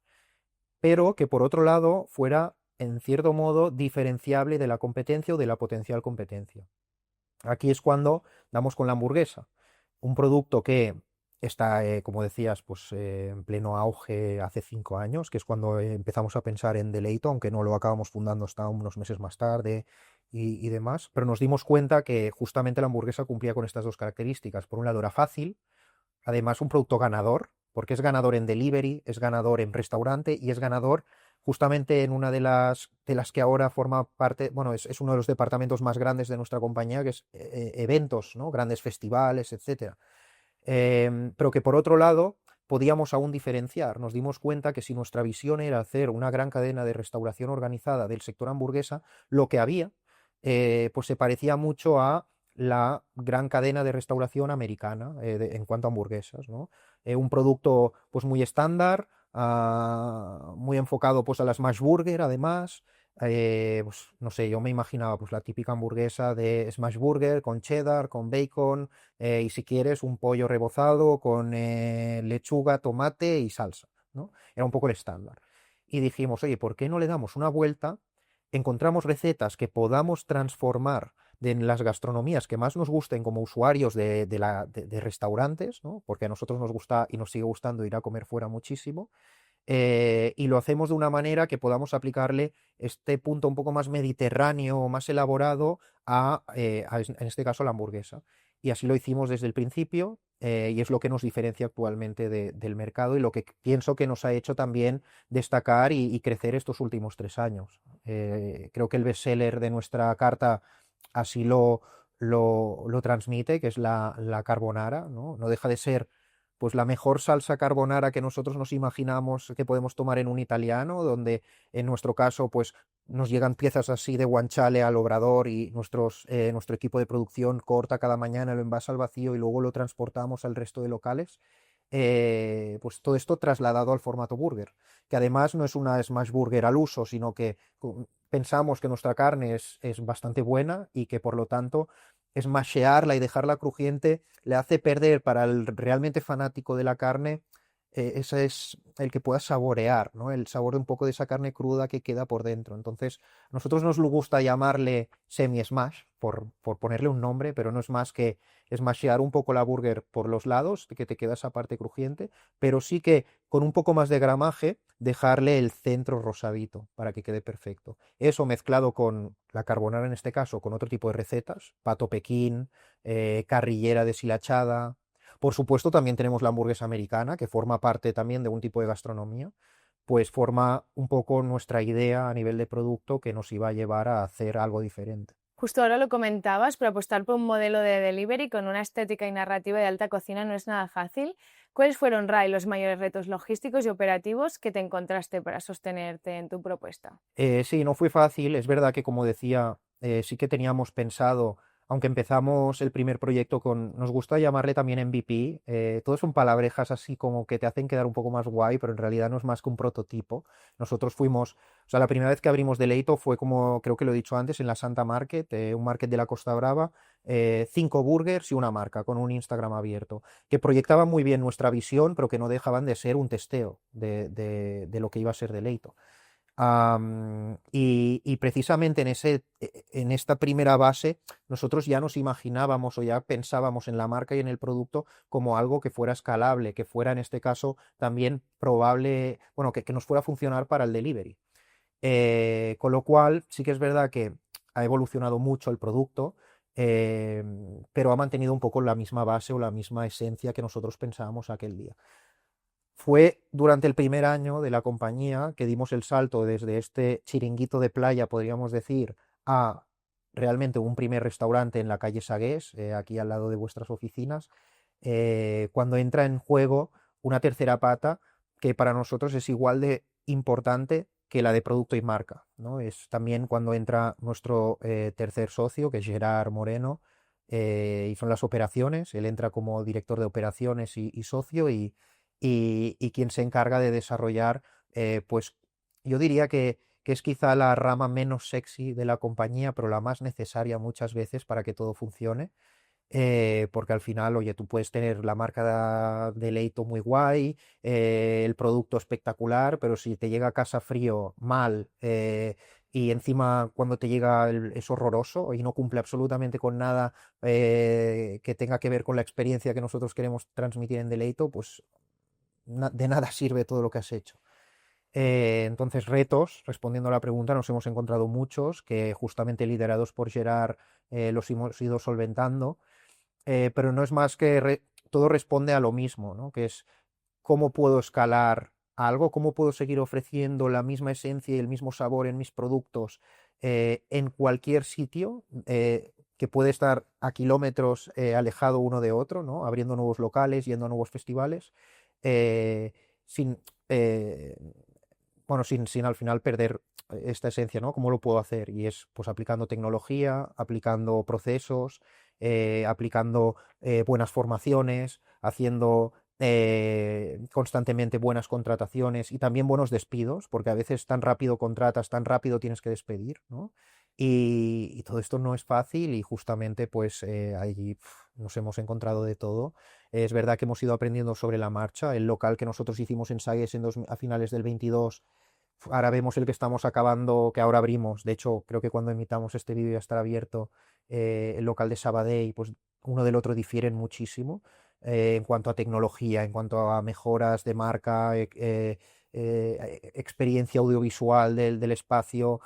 pero que por otro lado fuera, en cierto modo, diferenciable de la competencia o de la potencial competencia. Aquí es cuando damos con la hamburguesa, un producto que está, como decías, pues en pleno auge hace 5 años, que es cuando empezamos a pensar en Deleito, aunque no lo acabamos fundando hasta unos meses más tarde y demás, pero nos dimos cuenta que justamente la hamburguesa cumplía con estas dos características. Por un lado era fácil, además un producto ganador, porque es ganador en delivery, es ganador en restaurante y es ganador justamente en una de las que ahora forma parte, bueno, es uno de los departamentos más grandes de nuestra compañía, que es eventos, ¿no? Grandes festivales, etcétera. Pero que por otro lado podíamos aún diferenciar. Nos dimos cuenta que si nuestra visión era hacer una gran cadena de restauración organizada del sector hamburguesa, lo que había pues se parecía mucho a la gran cadena de restauración americana en cuanto a hamburguesas, ¿no? Un producto pues muy estándar, muy enfocado pues a la smash burger además. Pues, no sé, yo me imaginaba pues la típica hamburguesa de smash burger con cheddar, con bacon y si quieres un pollo rebozado con lechuga, tomate y salsa, ¿no? Era un poco el estándar. Y dijimos, oye, ¿por qué no le damos una vuelta? Encontramos recetas que podamos transformar en las gastronomías que más nos gusten como usuarios de restaurantes, ¿no? Porque a nosotros nos gusta y nos sigue gustando ir a comer fuera muchísimo, y lo hacemos de una manera que podamos aplicarle este punto un poco más mediterráneo o más elaborado en este caso, a la hamburguesa. Y así lo hicimos desde el principio, y es lo que nos diferencia actualmente del mercado y lo que pienso que nos ha hecho también destacar y crecer estos últimos 3 años. Creo que el bestseller de nuestra carta así lo transmite, que es la carbonara, ¿no? No deja de ser pues la mejor salsa carbonara que nosotros nos imaginamos que podemos tomar en un italiano, donde en nuestro caso pues nos llegan piezas así de guanciale al obrador y nuestro equipo de producción corta cada mañana, lo envasa al vacío y luego lo transportamos al resto de locales. Pues todo esto trasladado al formato burger, que además no es una smash burger al uso, sino que pensamos que nuestra carne es bastante buena y que por lo tanto smashearla y dejarla crujiente le hace perder para el realmente fanático de la carne, ese es el que pueda saborear, ¿no? El sabor de un poco de esa carne cruda que queda por dentro. Entonces, a nosotros nos gusta llamarle semi-smash, por ponerle un nombre, pero no es más que smashear un poco la burger por los lados, que te queda esa parte crujiente, pero sí que con un poco más de gramaje dejarle el centro rosadito para que quede perfecto. Eso mezclado con la carbonara en este caso, con otro tipo de recetas, pato pequín, carrillera deshilachada. Por supuesto, también tenemos la hamburguesa americana, que forma parte también de un tipo de gastronomía, pues forma un poco nuestra idea a nivel de producto que nos iba a llevar a hacer algo diferente. Justo ahora lo comentabas, pero apostar por un modelo de delivery con una estética y narrativa de alta cocina no es nada fácil. ¿Cuáles fueron, Ray, los mayores retos logísticos y operativos que te encontraste para sostenerte en tu propuesta? Sí, no fue fácil. Es verdad que, como decía, sí que teníamos pensado, aunque empezamos el primer proyecto nos gusta llamarle también MVP, todos son palabrejas así como que te hacen quedar un poco más guay, pero en realidad no es más que un prototipo. Nosotros fuimos, o sea, la primera vez que abrimos Deleito fue, como creo que lo he dicho antes, en la Santa Market, un market de la Costa Brava, 5 burgers y una marca con un Instagram abierto, que proyectaban muy bien nuestra visión, pero que no dejaban de ser un testeo de lo que iba a ser Deleito. Y precisamente en esta primera base, nosotros ya nos imaginábamos o ya pensábamos en la marca y en el producto como algo que fuera escalable, que fuera en este caso también probable, bueno, que nos fuera a funcionar para el delivery. Con lo cual, sí que es verdad que ha evolucionado mucho el producto, pero ha mantenido un poco la misma base o la misma esencia que nosotros pensábamos aquel día. Fue durante el primer año de la compañía que dimos el salto desde este chiringuito de playa, podríamos decir, a realmente un primer restaurante en la calle Sagués, aquí al lado de vuestras oficinas, cuando entra en juego una tercera pata que para nosotros es igual de importante que la de producto y marca, ¿no? Es también cuando entra nuestro tercer socio, que es Gerard Moreno, y son las operaciones. Él entra como director de operaciones y socio y quien se encarga de desarrollar, pues yo diría que es quizá la rama menos sexy de la compañía, pero la más necesaria muchas veces para que todo funcione. Porque al final, oye, tú puedes tener la marca de Leito muy guay, el producto espectacular, pero si te llega a casa frío, mal, y encima cuando te llega es horroroso y no cumple absolutamente con nada que tenga que ver con la experiencia que nosotros queremos transmitir en Deleito, pues de nada sirve todo lo que has hecho. Entonces, retos, respondiendo a la pregunta, nos hemos encontrado muchos que justamente liderados por Gerard los hemos ido solventando, pero no es más que todo responde a lo mismo, ¿no? Que es cómo puedo escalar algo, cómo puedo seguir ofreciendo la misma esencia y el mismo sabor en mis productos en cualquier sitio, que puede estar a kilómetros alejado uno de otro, ¿no? Abriendo nuevos locales, yendo a nuevos festivales, eh, sin, eh, bueno, sin al final perder esta esencia, ¿no? ¿Cómo lo puedo hacer? Y es pues aplicando tecnología, aplicando procesos, aplicando buenas formaciones, haciendo constantemente buenas contrataciones y también buenos despidos, porque a veces tan rápido contratas, tan rápido tienes que despedir, ¿no? Y todo esto no es fácil y justamente pues ahí nos hemos encontrado de todo. Es verdad que hemos ido aprendiendo sobre la marcha. El local que nosotros hicimos en Sagues a finales del 22, ahora vemos el que estamos acabando, que ahora abrimos. De hecho, creo que cuando emitamos este vídeo ya estará abierto el local de Sabadell, pues uno del otro difieren muchísimo en cuanto a tecnología, en cuanto a mejoras de marca, experiencia audiovisual del espacio,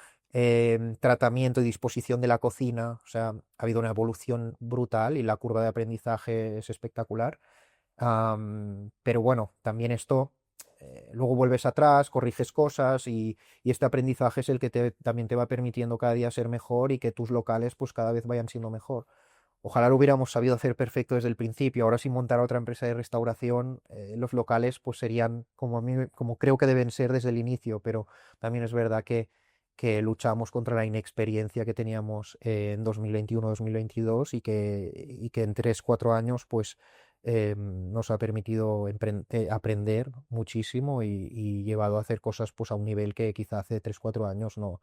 tratamiento y disposición de la cocina. O sea, ha habido una evolución brutal y la curva de aprendizaje es espectacular. Pero bueno, también esto, luego vuelves atrás, corriges cosas y este aprendizaje es el que también te va permitiendo cada día ser mejor y que tus locales pues cada vez vayan siendo mejor. Ojalá lo hubiéramos sabido hacer perfecto desde el principio. Ahora, si montara otra empresa de restauración, los locales pues serían como como creo que deben ser desde el inicio, pero también es verdad que luchamos contra la inexperiencia que teníamos en 2021-2022 y que en 3 4 años pues nos ha permitido aprender muchísimo y llevado a hacer cosas pues a un nivel que quizá hace 3 4 años no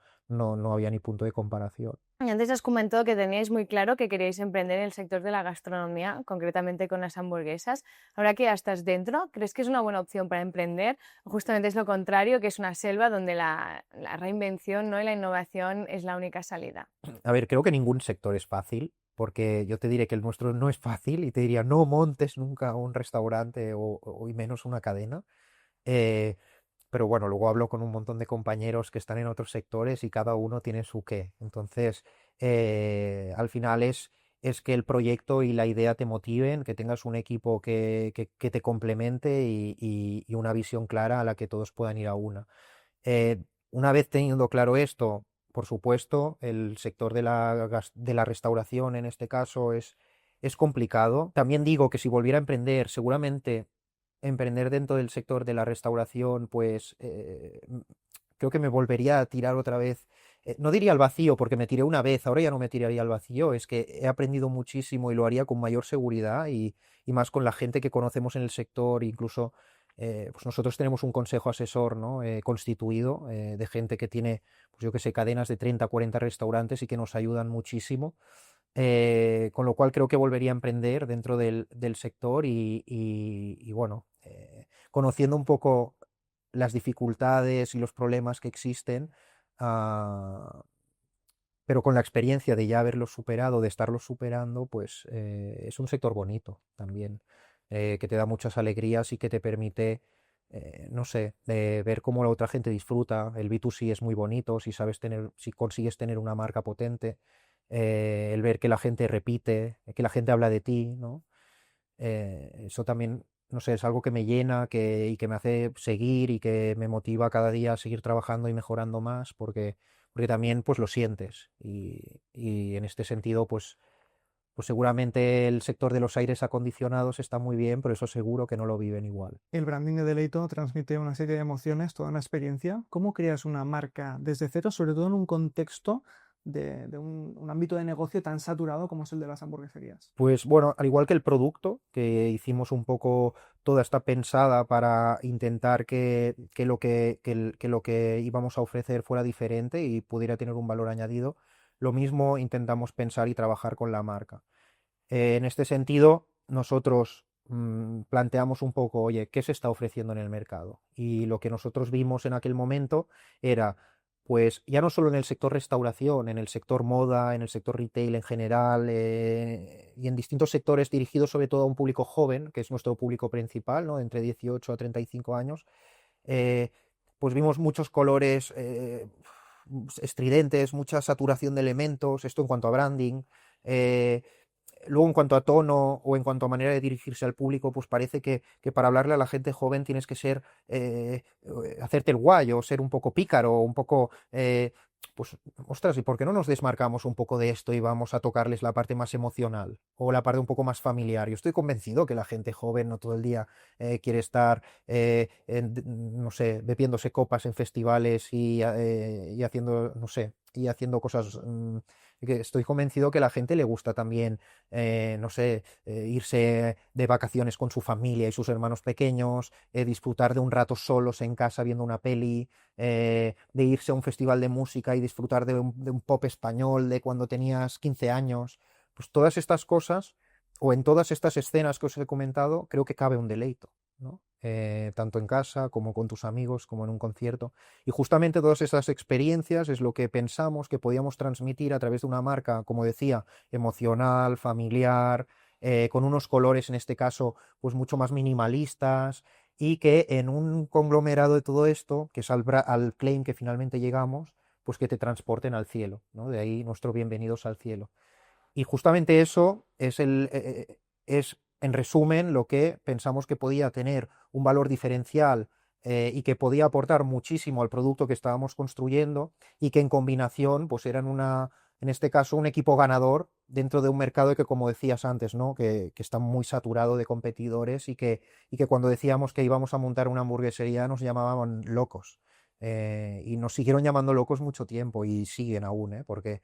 había ni punto de comparación. Y antes has comentado que teníais muy claro que queríais emprender en el sector de la gastronomía, concretamente con las hamburguesas. Ahora que ya estás dentro, ¿crees que es una buena opción para emprender? ¿O justamente es lo contrario, que es una selva donde la reinvención, ¿no?, y la innovación es la única salida? A ver, creo que ningún sector es fácil, porque yo te diré que el nuestro no es fácil y te diría no montes nunca un restaurante y menos una cadena. Eh, pero bueno, luego hablo con un montón de compañeros que están en otros sectores y cada uno tiene su qué. Entonces, al final es que el proyecto y la idea te motiven, que tengas un equipo que te complemente y una visión clara a la que todos puedan ir a una. Eh, una vez teniendo claro esto, por supuesto, el sector de la restauración en este caso es complicado. También digo que si volviera a emprender, seguramente emprender dentro del sector de la restauración, pues creo que me volvería a tirar otra vez. No diría al vacío, porque me tiré una vez, ahora ya no me tiraría al vacío. Es que he aprendido muchísimo y lo haría con mayor seguridad y más con la gente que conocemos en el sector. Incluso, pues nosotros tenemos un consejo asesor, ¿no? Constituido de gente que tiene, pues yo que sé, cadenas de 30 40 restaurantes y que nos ayudan muchísimo. Con lo cual creo que volvería a emprender dentro del sector y bueno, conociendo un poco las dificultades y los problemas que existen, ah, pero con la experiencia de ya haberlos superado, de estarlos superando, pues es un sector bonito también, que te da muchas alegrías y que te permite, no sé, ver cómo la otra gente disfruta. El B2C es muy bonito si sabes tener, si consigues tener una marca potente, el ver que la gente repite, que la gente habla de ti, ¿no? Eso también, no sé, es algo que me llena y que me hace seguir y que me motiva cada día a seguir trabajando y mejorando más, porque también pues lo sientes. Y en este sentido, pues seguramente el sector de los aires acondicionados está muy bien, pero eso seguro que no lo viven igual. El branding de Deleito transmite una serie de emociones, toda una experiencia. ¿Cómo creas una marca desde cero, sobre todo en un contexto de un ámbito de negocio tan saturado como es el de las hamburgueserías? Pues bueno, al igual que el producto, que hicimos un poco, toda esta pensada para intentar que lo que íbamos a ofrecer fuera diferente y pudiera tener un valor añadido, lo mismo intentamos pensar y trabajar con la marca. En este sentido, nosotros planteamos un poco, oye, ¿qué se está ofreciendo en el mercado? Y lo que nosotros vimos en aquel momento era, pues ya no solo en el sector restauración, en el sector moda, en el sector retail en general, y en distintos sectores dirigidos sobre todo a un público joven, que es nuestro público principal, ¿no? Entre 18 a 35 años, eh, pues vimos muchos colores estridentes, mucha saturación de elementos, esto en cuanto a branding. eh, Luego, en cuanto a tono o en cuanto a manera de dirigirse al público, pues parece que para hablarle a la gente joven tienes que ser, hacerte el guay o ser un poco pícaro, un poco, pues, ostras, ¿y por qué no nos desmarcamos un poco de esto y vamos a tocarles la parte más emocional o la parte un poco más familiar? Yo estoy convencido que la gente joven no todo el día quiere estar, no sé, bebiéndose copas en festivales y haciendo, no sé, y haciendo cosas. Que estoy convencido que a la gente le gusta también, no sé, irse de vacaciones con su familia y sus hermanos pequeños, disfrutar de un rato solos en casa viendo una peli, de irse a un festival de música y disfrutar de un pop español de cuando tenías 15 años. Pues todas estas cosas, o en todas estas escenas que os he comentado, creo que cabe un deleito, ¿no? Tanto en casa como con tus amigos, como en un concierto. Y justamente todas esas experiencias es lo que pensamos que podíamos transmitir a través de una marca, como decía, emocional, familiar, con unos colores en este caso pues mucho más minimalistas y que en un conglomerado de todo esto, que es al claim que finalmente llegamos, pues que te transporten al cielo, ¿no? De ahí nuestro bienvenidos al cielo. Y justamente eso es, en resumen, lo que pensamos que podía tener un valor diferencial y que podía aportar muchísimo al producto que estábamos construyendo y que en combinación, pues eran en este caso, un equipo ganador dentro de un mercado que, como decías antes, ¿no? Que está muy saturado de competidores y que cuando decíamos que íbamos a montar una hamburguesería nos llamaban locos. Y nos siguieron llamando locos mucho tiempo y siguen aún, porque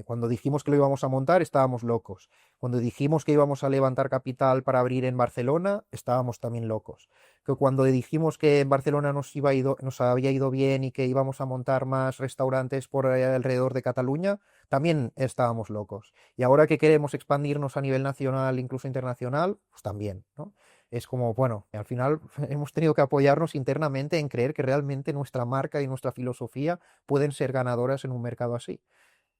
cuando dijimos que lo íbamos a montar, estábamos locos. Cuando dijimos que íbamos a levantar capital para abrir en Barcelona, estábamos también locos. Que cuando dijimos que en Barcelona nos había ido bien y que íbamos a montar más restaurantes por alrededor de Cataluña, también estábamos locos. Y ahora que queremos expandirnos a nivel nacional, incluso internacional, pues también, ¿no? Es como, bueno, al final hemos tenido que apoyarnos internamente en creer que realmente nuestra marca y nuestra filosofía pueden ser ganadoras en un mercado así.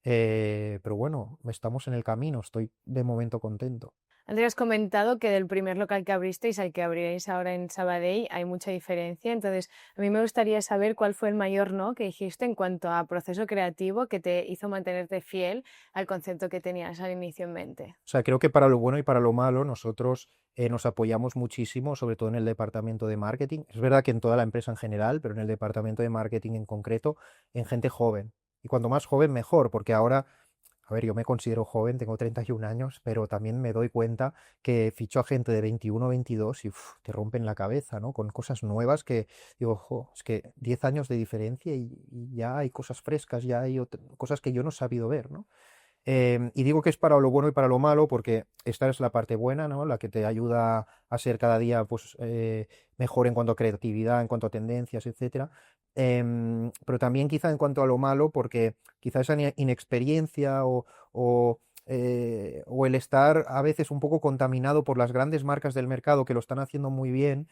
Pero bueno, estamos en el camino, estoy de momento contento. Andrea, has comentado que del primer local que abristeis al que abriréis ahora en Sabadell hay mucha diferencia. Entonces, a mí me gustaría saber cuál fue el mayor no que dijiste en cuanto a proceso creativo que te hizo mantenerte fiel al concepto que tenías al inicio en mente. O sea, creo que para lo bueno y para lo malo nosotros nos apoyamos muchísimo, sobre todo en el departamento de marketing. Es verdad que en toda la empresa en general, pero en el departamento de marketing en concreto, en gente joven. Y cuanto más joven, mejor, porque ahora, a ver, yo me considero joven, tengo 31 años, pero también me doy cuenta que ficho a gente de 21 o 22 y te rompen la cabeza, ¿no? Con cosas nuevas que digo, ojo, es que 10 años de diferencia y ya hay cosas frescas, ya hay cosas que yo no he sabido ver, ¿no? Y digo que es para lo bueno y para lo malo, porque esta es la parte buena, ¿no? La que te ayuda a ser cada día pues, mejor en cuanto a creatividad, en cuanto a tendencias, etcétera. Pero también quizá en cuanto a lo malo, porque quizá esa inexperiencia o el estar a veces un poco contaminado por las grandes marcas del mercado que lo están haciendo muy bien,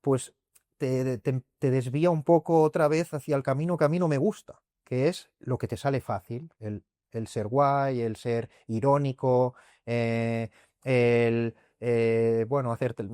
pues te desvía un poco otra vez hacia el camino que a mí no me gusta, que es lo que te sale fácil, el ser guay, el ser irónico, bueno, hacerte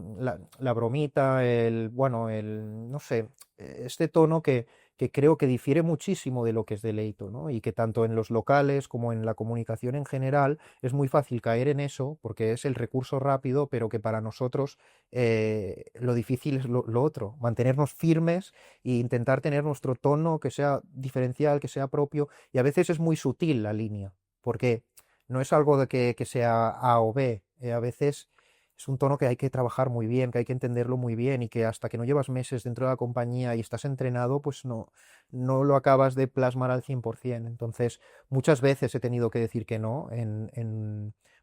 la bromita, no sé, este tono que creo que difiere muchísimo de lo que es Deleito, ¿no? Y que tanto en los locales como en la comunicación en general es muy fácil caer en eso porque es el recurso rápido, pero que para nosotros lo difícil es lo otro, mantenernos firmes e intentar tener nuestro tono que sea diferencial, que sea propio, y a veces es muy sutil la línea, porque no es algo de que sea A o B, a veces es un tono que hay que trabajar muy bien, que hay que entenderlo muy bien y que hasta que no llevas meses dentro de la compañía y estás entrenado, pues no lo acabas de plasmar al 100%. Entonces, muchas veces he tenido que decir que no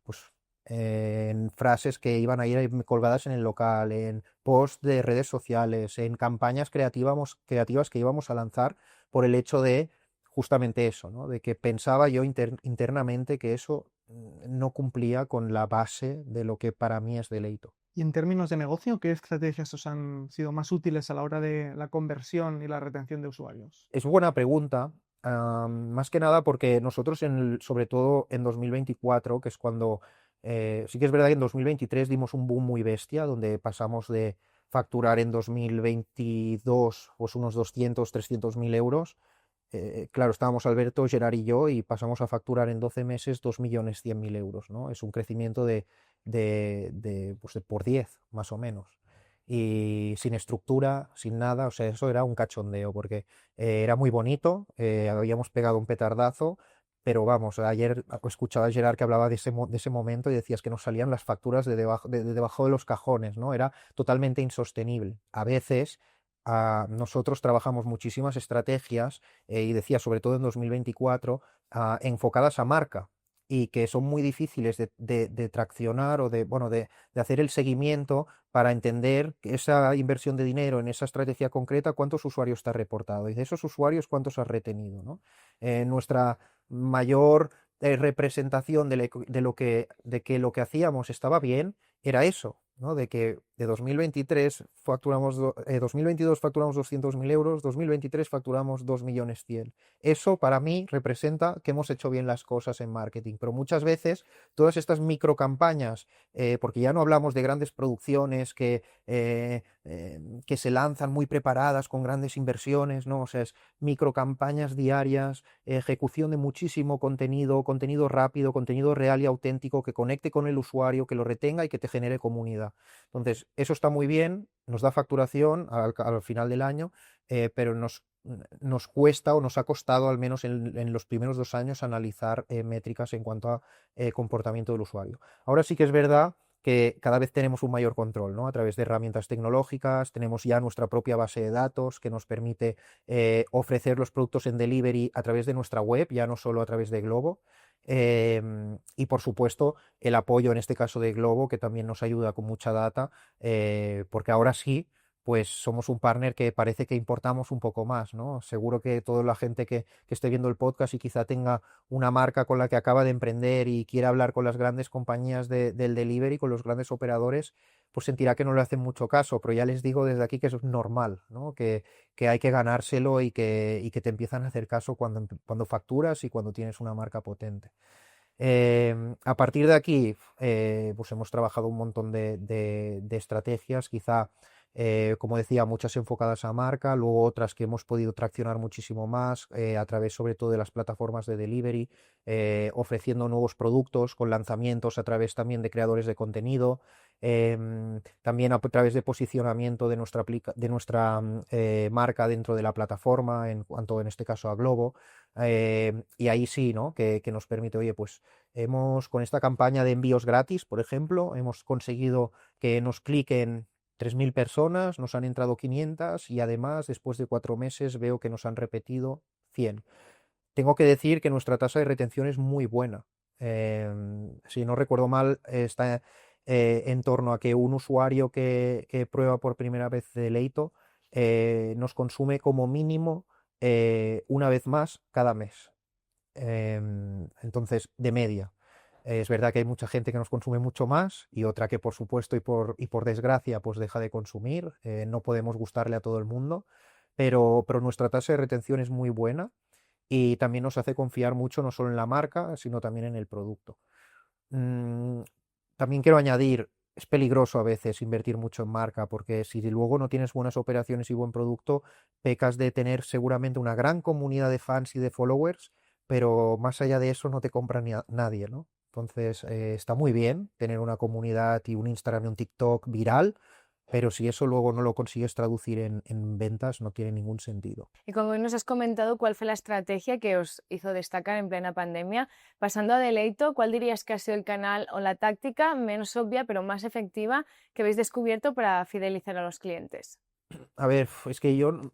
pues, en frases que iban a ir colgadas en el local, en posts de redes sociales, en campañas creativas que íbamos a lanzar por el hecho de justamente eso, ¿no? De que pensaba yo internamente que eso no cumplía con la base de lo que para mí es Deleito. Y en términos de negocio, ¿qué estrategias os han sido más útiles a la hora de la conversión y la retención de usuarios? Es buena pregunta, más que nada porque nosotros, sobre todo en 2024, que es cuando, sí que es verdad que en 2023 dimos un boom muy bestia, donde pasamos de facturar en 2022 pues unos 200, 300 mil euros. Claro, estábamos Alberto, Gerard y yo y pasamos a facturar en 12 meses 2.100.000 euros, ¿no? Es un crecimiento pues de por 10, más o menos. Y sin estructura, sin nada, o sea, eso era un cachondeo, porque era muy bonito, habíamos pegado un petardazo, pero vamos, ayer escuchaba a Gerard que hablaba de ese momento y decías que nos salían las facturas de debajo de los cajones, ¿no? Era totalmente insostenible. A veces nosotros trabajamos muchísimas estrategias, y decía, sobre todo en 2024, enfocadas a marca y que son muy difíciles de traccionar o bueno, de hacer el seguimiento para entender que esa inversión de dinero en esa estrategia concreta, cuántos usuarios te ha reportado y de esos usuarios cuántos has retenido, ¿no? Nuestra mayor representación de que lo que hacíamos estaba bien era eso, ¿no? De que de 2023 facturamos, 2022 facturamos 200.000 euros, 2023 facturamos 2.100.000. Eso para mí representa que hemos hecho bien las cosas en marketing, pero muchas veces todas estas microcampañas, porque ya no hablamos de grandes producciones que se lanzan muy preparadas con grandes inversiones, ¿no? O sea, es microcampañas diarias, ejecución de muchísimo contenido, contenido rápido, contenido real y auténtico que conecte con el usuario, que lo retenga y que te genere comunidad. Entonces, eso está muy bien, nos da facturación al final del año, pero nos cuesta o nos ha costado, al menos en los primeros 2 años, analizar métricas en cuanto a comportamiento del usuario. Ahora sí que es verdad que cada vez tenemos un mayor control, ¿no? A través de herramientas tecnológicas, tenemos ya nuestra propia base de datos que nos permite ofrecer los productos en delivery a través de nuestra web, ya no solo a través de Glovo. Y por supuesto el apoyo en este caso de Glovo, que también nos ayuda con mucha data, porque ahora sí, pues somos un partner que parece que importamos un poco más, ¿no? Seguro que toda la gente que esté viendo el podcast y quizá tenga una marca con la que acaba de emprender y quiera hablar con las grandes compañías del delivery, con los grandes operadores, pues sentirá que no le hacen mucho caso, pero ya les digo desde aquí que eso es normal, ¿no? Que hay que ganárselo y que te empiezan a hacer caso cuando facturas y cuando tienes una marca potente. A partir de aquí, pues hemos trabajado un montón de estrategias, quizá, como decía, muchas enfocadas a marca, luego otras que hemos podido traccionar muchísimo más a través sobre todo de las plataformas de delivery, ofreciendo nuevos productos con lanzamientos a través también de creadores de contenido, también a través de posicionamiento de nuestra marca dentro de la plataforma, en cuanto en este caso a Glovo. Y ahí sí, ¿no? Que nos permite, oye, pues con esta campaña de envíos gratis, por ejemplo, hemos conseguido que nos cliquen 3.000 personas, nos han entrado 500 y además después de 4 meses veo que nos han repetido 100. Tengo que decir que nuestra tasa de retención es muy buena. Si no recuerdo mal, está en torno a que un usuario que prueba por primera vez Deleito nos consume como mínimo una vez más cada mes. Entonces, de media. Es verdad que hay mucha gente que nos consume mucho más y otra que por supuesto y por desgracia pues deja de consumir. No podemos gustarle a todo el mundo, pero nuestra tasa de retención es muy buena y también nos hace confiar mucho no solo en la marca, sino también en el producto. Mm, También quiero añadir, es peligroso a veces invertir mucho en marca, porque si luego no tienes buenas operaciones y buen producto, pecas de tener seguramente una gran comunidad de fans y de followers, pero más allá de eso no te compra nadie, ¿no? Entonces, está muy bien tener una comunidad y un Instagram y un TikTok viral, pero si eso luego no lo consigues traducir en ventas, no tiene ningún sentido. Y como nos has comentado, ¿cuál fue la estrategia que os hizo destacar en plena pandemia? Pasando a Deleito, ¿cuál dirías que ha sido el canal o la táctica menos obvia pero más efectiva que habéis descubierto para fidelizar a los clientes? A ver, es que yo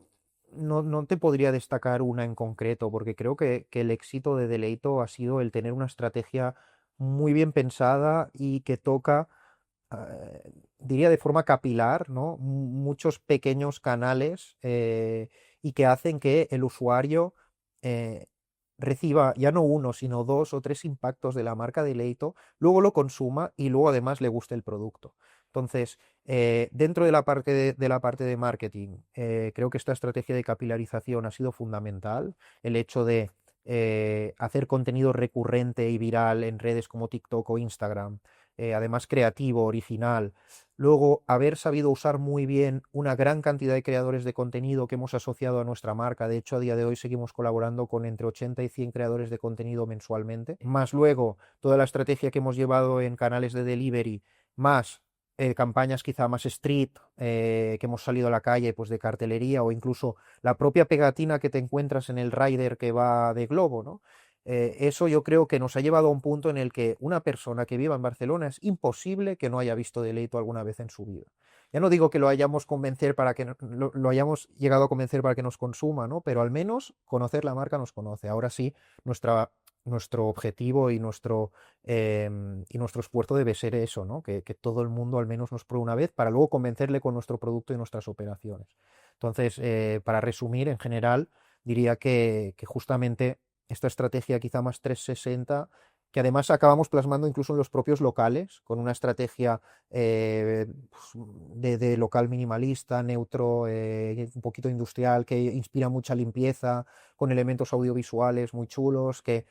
no te podría destacar una en concreto, porque creo que el éxito de Deleito ha sido el tener una estrategia muy bien pensada y que toca, diría de forma capilar, ¿no? Muchos pequeños canales y que hacen que el usuario eh, reciba ya no uno, sino 2 o 3 impactos de la marca Deleito, luego lo consuma y luego además le guste el producto. Entonces, dentro de la parte de marketing, creo que esta estrategia de capilarización ha sido fundamental. El hecho de hacer contenido recurrente y viral en redes como TikTok o Instagram, además creativo, original. Luego, haber sabido usar muy bien una gran cantidad de creadores de contenido que hemos asociado a nuestra marca. De hecho, a día de hoy seguimos colaborando con entre 80 y 100 creadores de contenido mensualmente. Más luego, toda la estrategia que hemos llevado en canales de delivery, más campañas quizá más street, que hemos salido a la calle pues de cartelería o incluso la propia pegatina que te encuentras en el rider que va de Globo, ¿no? Eso yo creo que nos ha llevado a un punto en el que una persona que viva en Barcelona es imposible que no haya visto Deleito alguna vez en su vida. Ya no digo que lo hayamos convencer para que lo hayamos llegado a convencer para que nos consuma, ¿no? Pero al menos conocer la marca nos conoce. Ahora sí, nuestro objetivo y nuestro esfuerzo debe ser eso, ¿no? Que todo el mundo al menos nos pruebe una vez para luego convencerle con nuestro producto y nuestras operaciones. Entonces, para resumir, en general, diría que justamente esta estrategia quizá más 360 que además acabamos plasmando incluso en los propios locales, con una estrategia pues, de local minimalista, neutro, un poquito industrial, que inspira mucha limpieza, con elementos audiovisuales muy chulos, que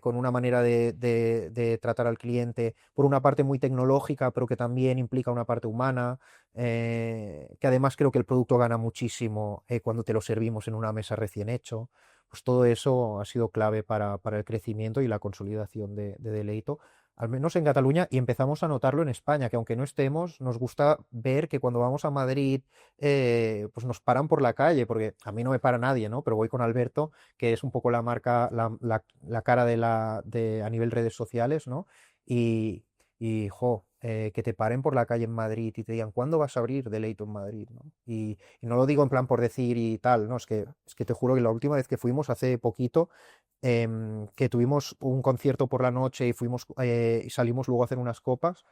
con una manera de tratar al cliente, por una parte muy tecnológica, pero que también implica una parte humana, que además creo que el producto gana muchísimo cuando te lo servimos en una mesa recién hecho. Pues todo eso ha sido clave para el crecimiento y la consolidación de Deleito, al menos en Cataluña, y empezamos a notarlo en España, que aunque no estemos, nos gusta ver que cuando vamos a Madrid, pues nos paran por la calle, porque a mí no me para nadie, ¿no? Pero voy con Alberto, que es un poco la marca, la cara a nivel redes sociales, ¿no? Y, que te paren por la calle en Madrid y te digan, ¿cuándo vas a abrir Deleito en Madrid? ¿No? Y no lo digo en plan por decir y tal, no, es que te juro que la última vez que fuimos, hace poquito, que tuvimos un concierto por la noche y y salimos luego a hacer unas copas,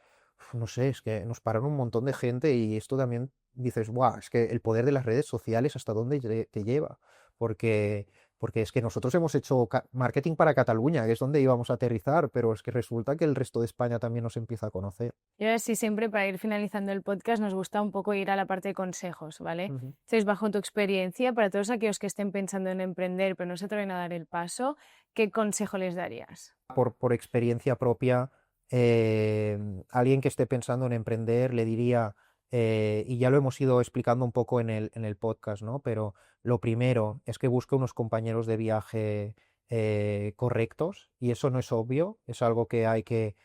no sé, es que nos pararon un montón de gente y esto también dices, guau, es que el poder de las redes sociales hasta dónde te lleva, porque, porque es que nosotros hemos hecho marketing para Cataluña, que es donde íbamos a aterrizar, pero es que resulta que el resto de España también nos empieza a conocer. Y ahora sí, siempre para ir finalizando el podcast nos gusta un poco ir a la parte de consejos, ¿vale? Ujú. Entonces, bajo tu experiencia, para todos aquellos que estén pensando en emprender pero no se atreven a dar el paso, ¿qué consejo les darías? Por experiencia propia, alguien que esté pensando en emprender, le diría, y ya lo hemos ido explicando un poco en el podcast, ¿no? Pero lo primero es que busque unos compañeros de viaje correctos, y eso no es obvio, es algo que hay que,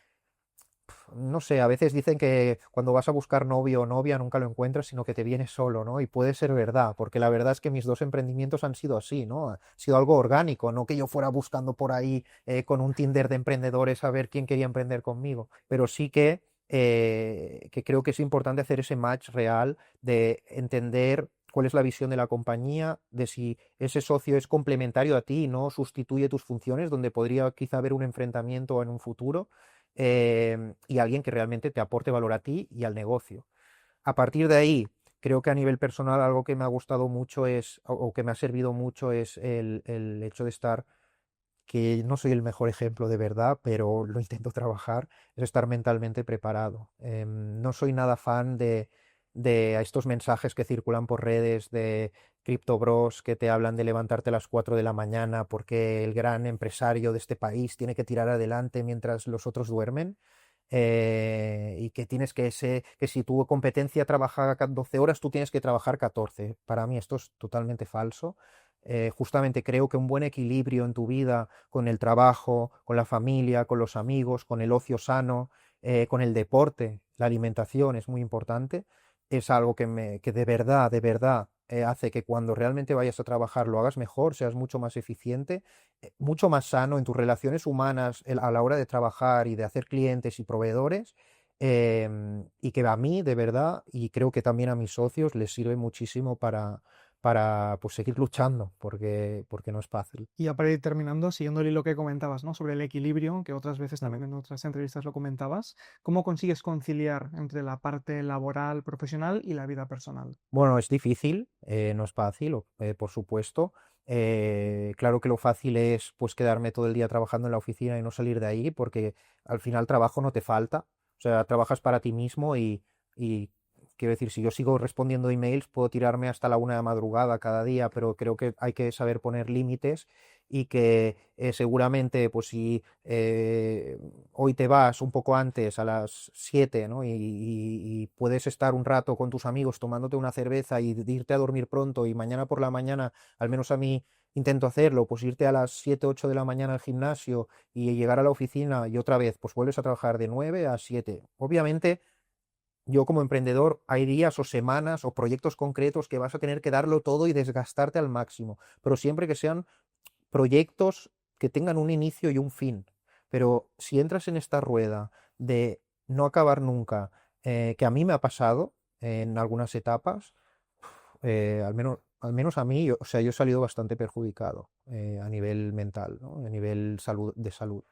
no sé, a veces dicen que cuando vas a buscar novio o novia nunca lo encuentras, sino que te vienes solo, ¿no? Y puede ser verdad, porque la verdad es que mis dos emprendimientos han sido así, ¿no? Ha sido algo orgánico, no que yo fuera buscando por ahí con un Tinder de emprendedores a ver quién quería emprender conmigo, pero sí que creo que es importante hacer ese match real de entender cuál es la visión de la compañía, de si ese socio es complementario a ti y no sustituye tus funciones, donde podría quizá haber un enfrentamiento en un futuro, y alguien que realmente te aporte valor a ti y al negocio. A partir de ahí, creo que a nivel personal algo que me ha gustado mucho o que me ha servido mucho es el hecho de estar, que no soy el mejor ejemplo de verdad, pero lo intento trabajar, es estar mentalmente preparado. No soy nada fan de estos mensajes que circulan por redes de Crypto Bros que te hablan de levantarte a las 4 de la mañana porque el gran empresario de este país tiene que tirar adelante mientras los otros duermen. Y que tienes que si tu competencia trabaja 12 horas, tú tienes que trabajar 14. Para mí esto es totalmente falso. Justamente creo que un buen equilibrio en tu vida con el trabajo, con la familia, con los amigos, con el ocio sano, con el deporte, la alimentación es muy importante. Es algo que de verdad, hace que cuando realmente vayas a trabajar lo hagas mejor, seas mucho más eficiente, mucho más sano en tus relaciones humanas a la hora de trabajar y de hacer clientes y proveedores. Y que a mí, de verdad, y creo que también a mis socios, les sirve muchísimo para pues, seguir luchando, porque no es fácil. Y ya para ir terminando, siguiendo el hilo que comentabas, ¿no? Sobre el equilibrio, que otras veces también en otras entrevistas lo comentabas, ¿cómo consigues conciliar entre la parte laboral, profesional y la vida personal? Bueno, es difícil, no es fácil, por supuesto. Claro que lo fácil es pues quedarme todo el día trabajando en la oficina y no salir de ahí, porque al final trabajo no te falta. O sea, trabajas para ti mismo y quiero decir, si yo sigo respondiendo emails, puedo tirarme hasta la 1 de madrugada cada día, pero creo que hay que saber poner límites y que seguramente, pues si hoy te vas un poco antes, a las 7, ¿no? Y puedes estar un rato con tus amigos tomándote una cerveza y irte a dormir pronto, y mañana por la mañana, al menos a mí intento hacerlo, pues irte a las 7 8 de la mañana al gimnasio y llegar a la oficina y otra vez, pues vuelves a trabajar de 9 a 7. Obviamente, yo como emprendedor hay días o semanas o proyectos concretos que vas a tener que darlo todo y desgastarte al máximo, pero siempre que sean proyectos que tengan un inicio y un fin. Pero si entras en esta rueda de no acabar nunca, que a mí me ha pasado en algunas etapas, al menos a mí, o sea, yo he salido bastante perjudicado a nivel mental, ¿no? A nivel de salud.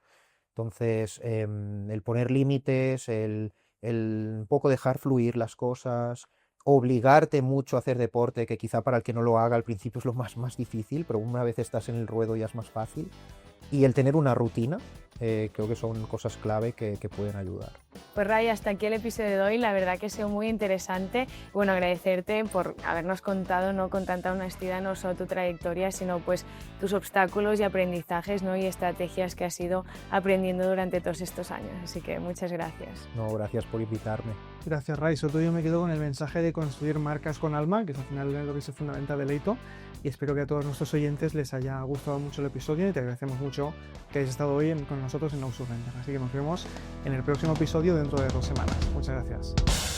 Entonces, el poner límites, el un poco dejar fluir las cosas, obligarte mucho a hacer deporte, que quizá para el que no lo haga al principio es lo más difícil, pero una vez estás en el ruedo ya es más fácil. y el tener una rutina. Creo que son cosas clave que pueden ayudar. Pues Ray, hasta aquí el episodio de hoy, la verdad que ha sido muy interesante. Bueno, agradecerte por habernos contado, ¿no?, con tanta honestidad, no solo tu trayectoria, sino pues tus obstáculos y aprendizajes, ¿no?, y estrategias que has ido aprendiendo durante todos estos años. Así que muchas gracias. No, gracias por invitarme. Gracias, Ray. Sobre todo yo me quedo con el mensaje de construir marcas con alma, que es al final lo que se fundamenta de Leito. Y espero que a todos nuestros oyentes les haya gustado mucho el episodio y te agradecemos mucho que hayas estado hoy con nosotros en Outsurrender. Así que nos vemos en el próximo episodio dentro de 2 semanas. Muchas gracias.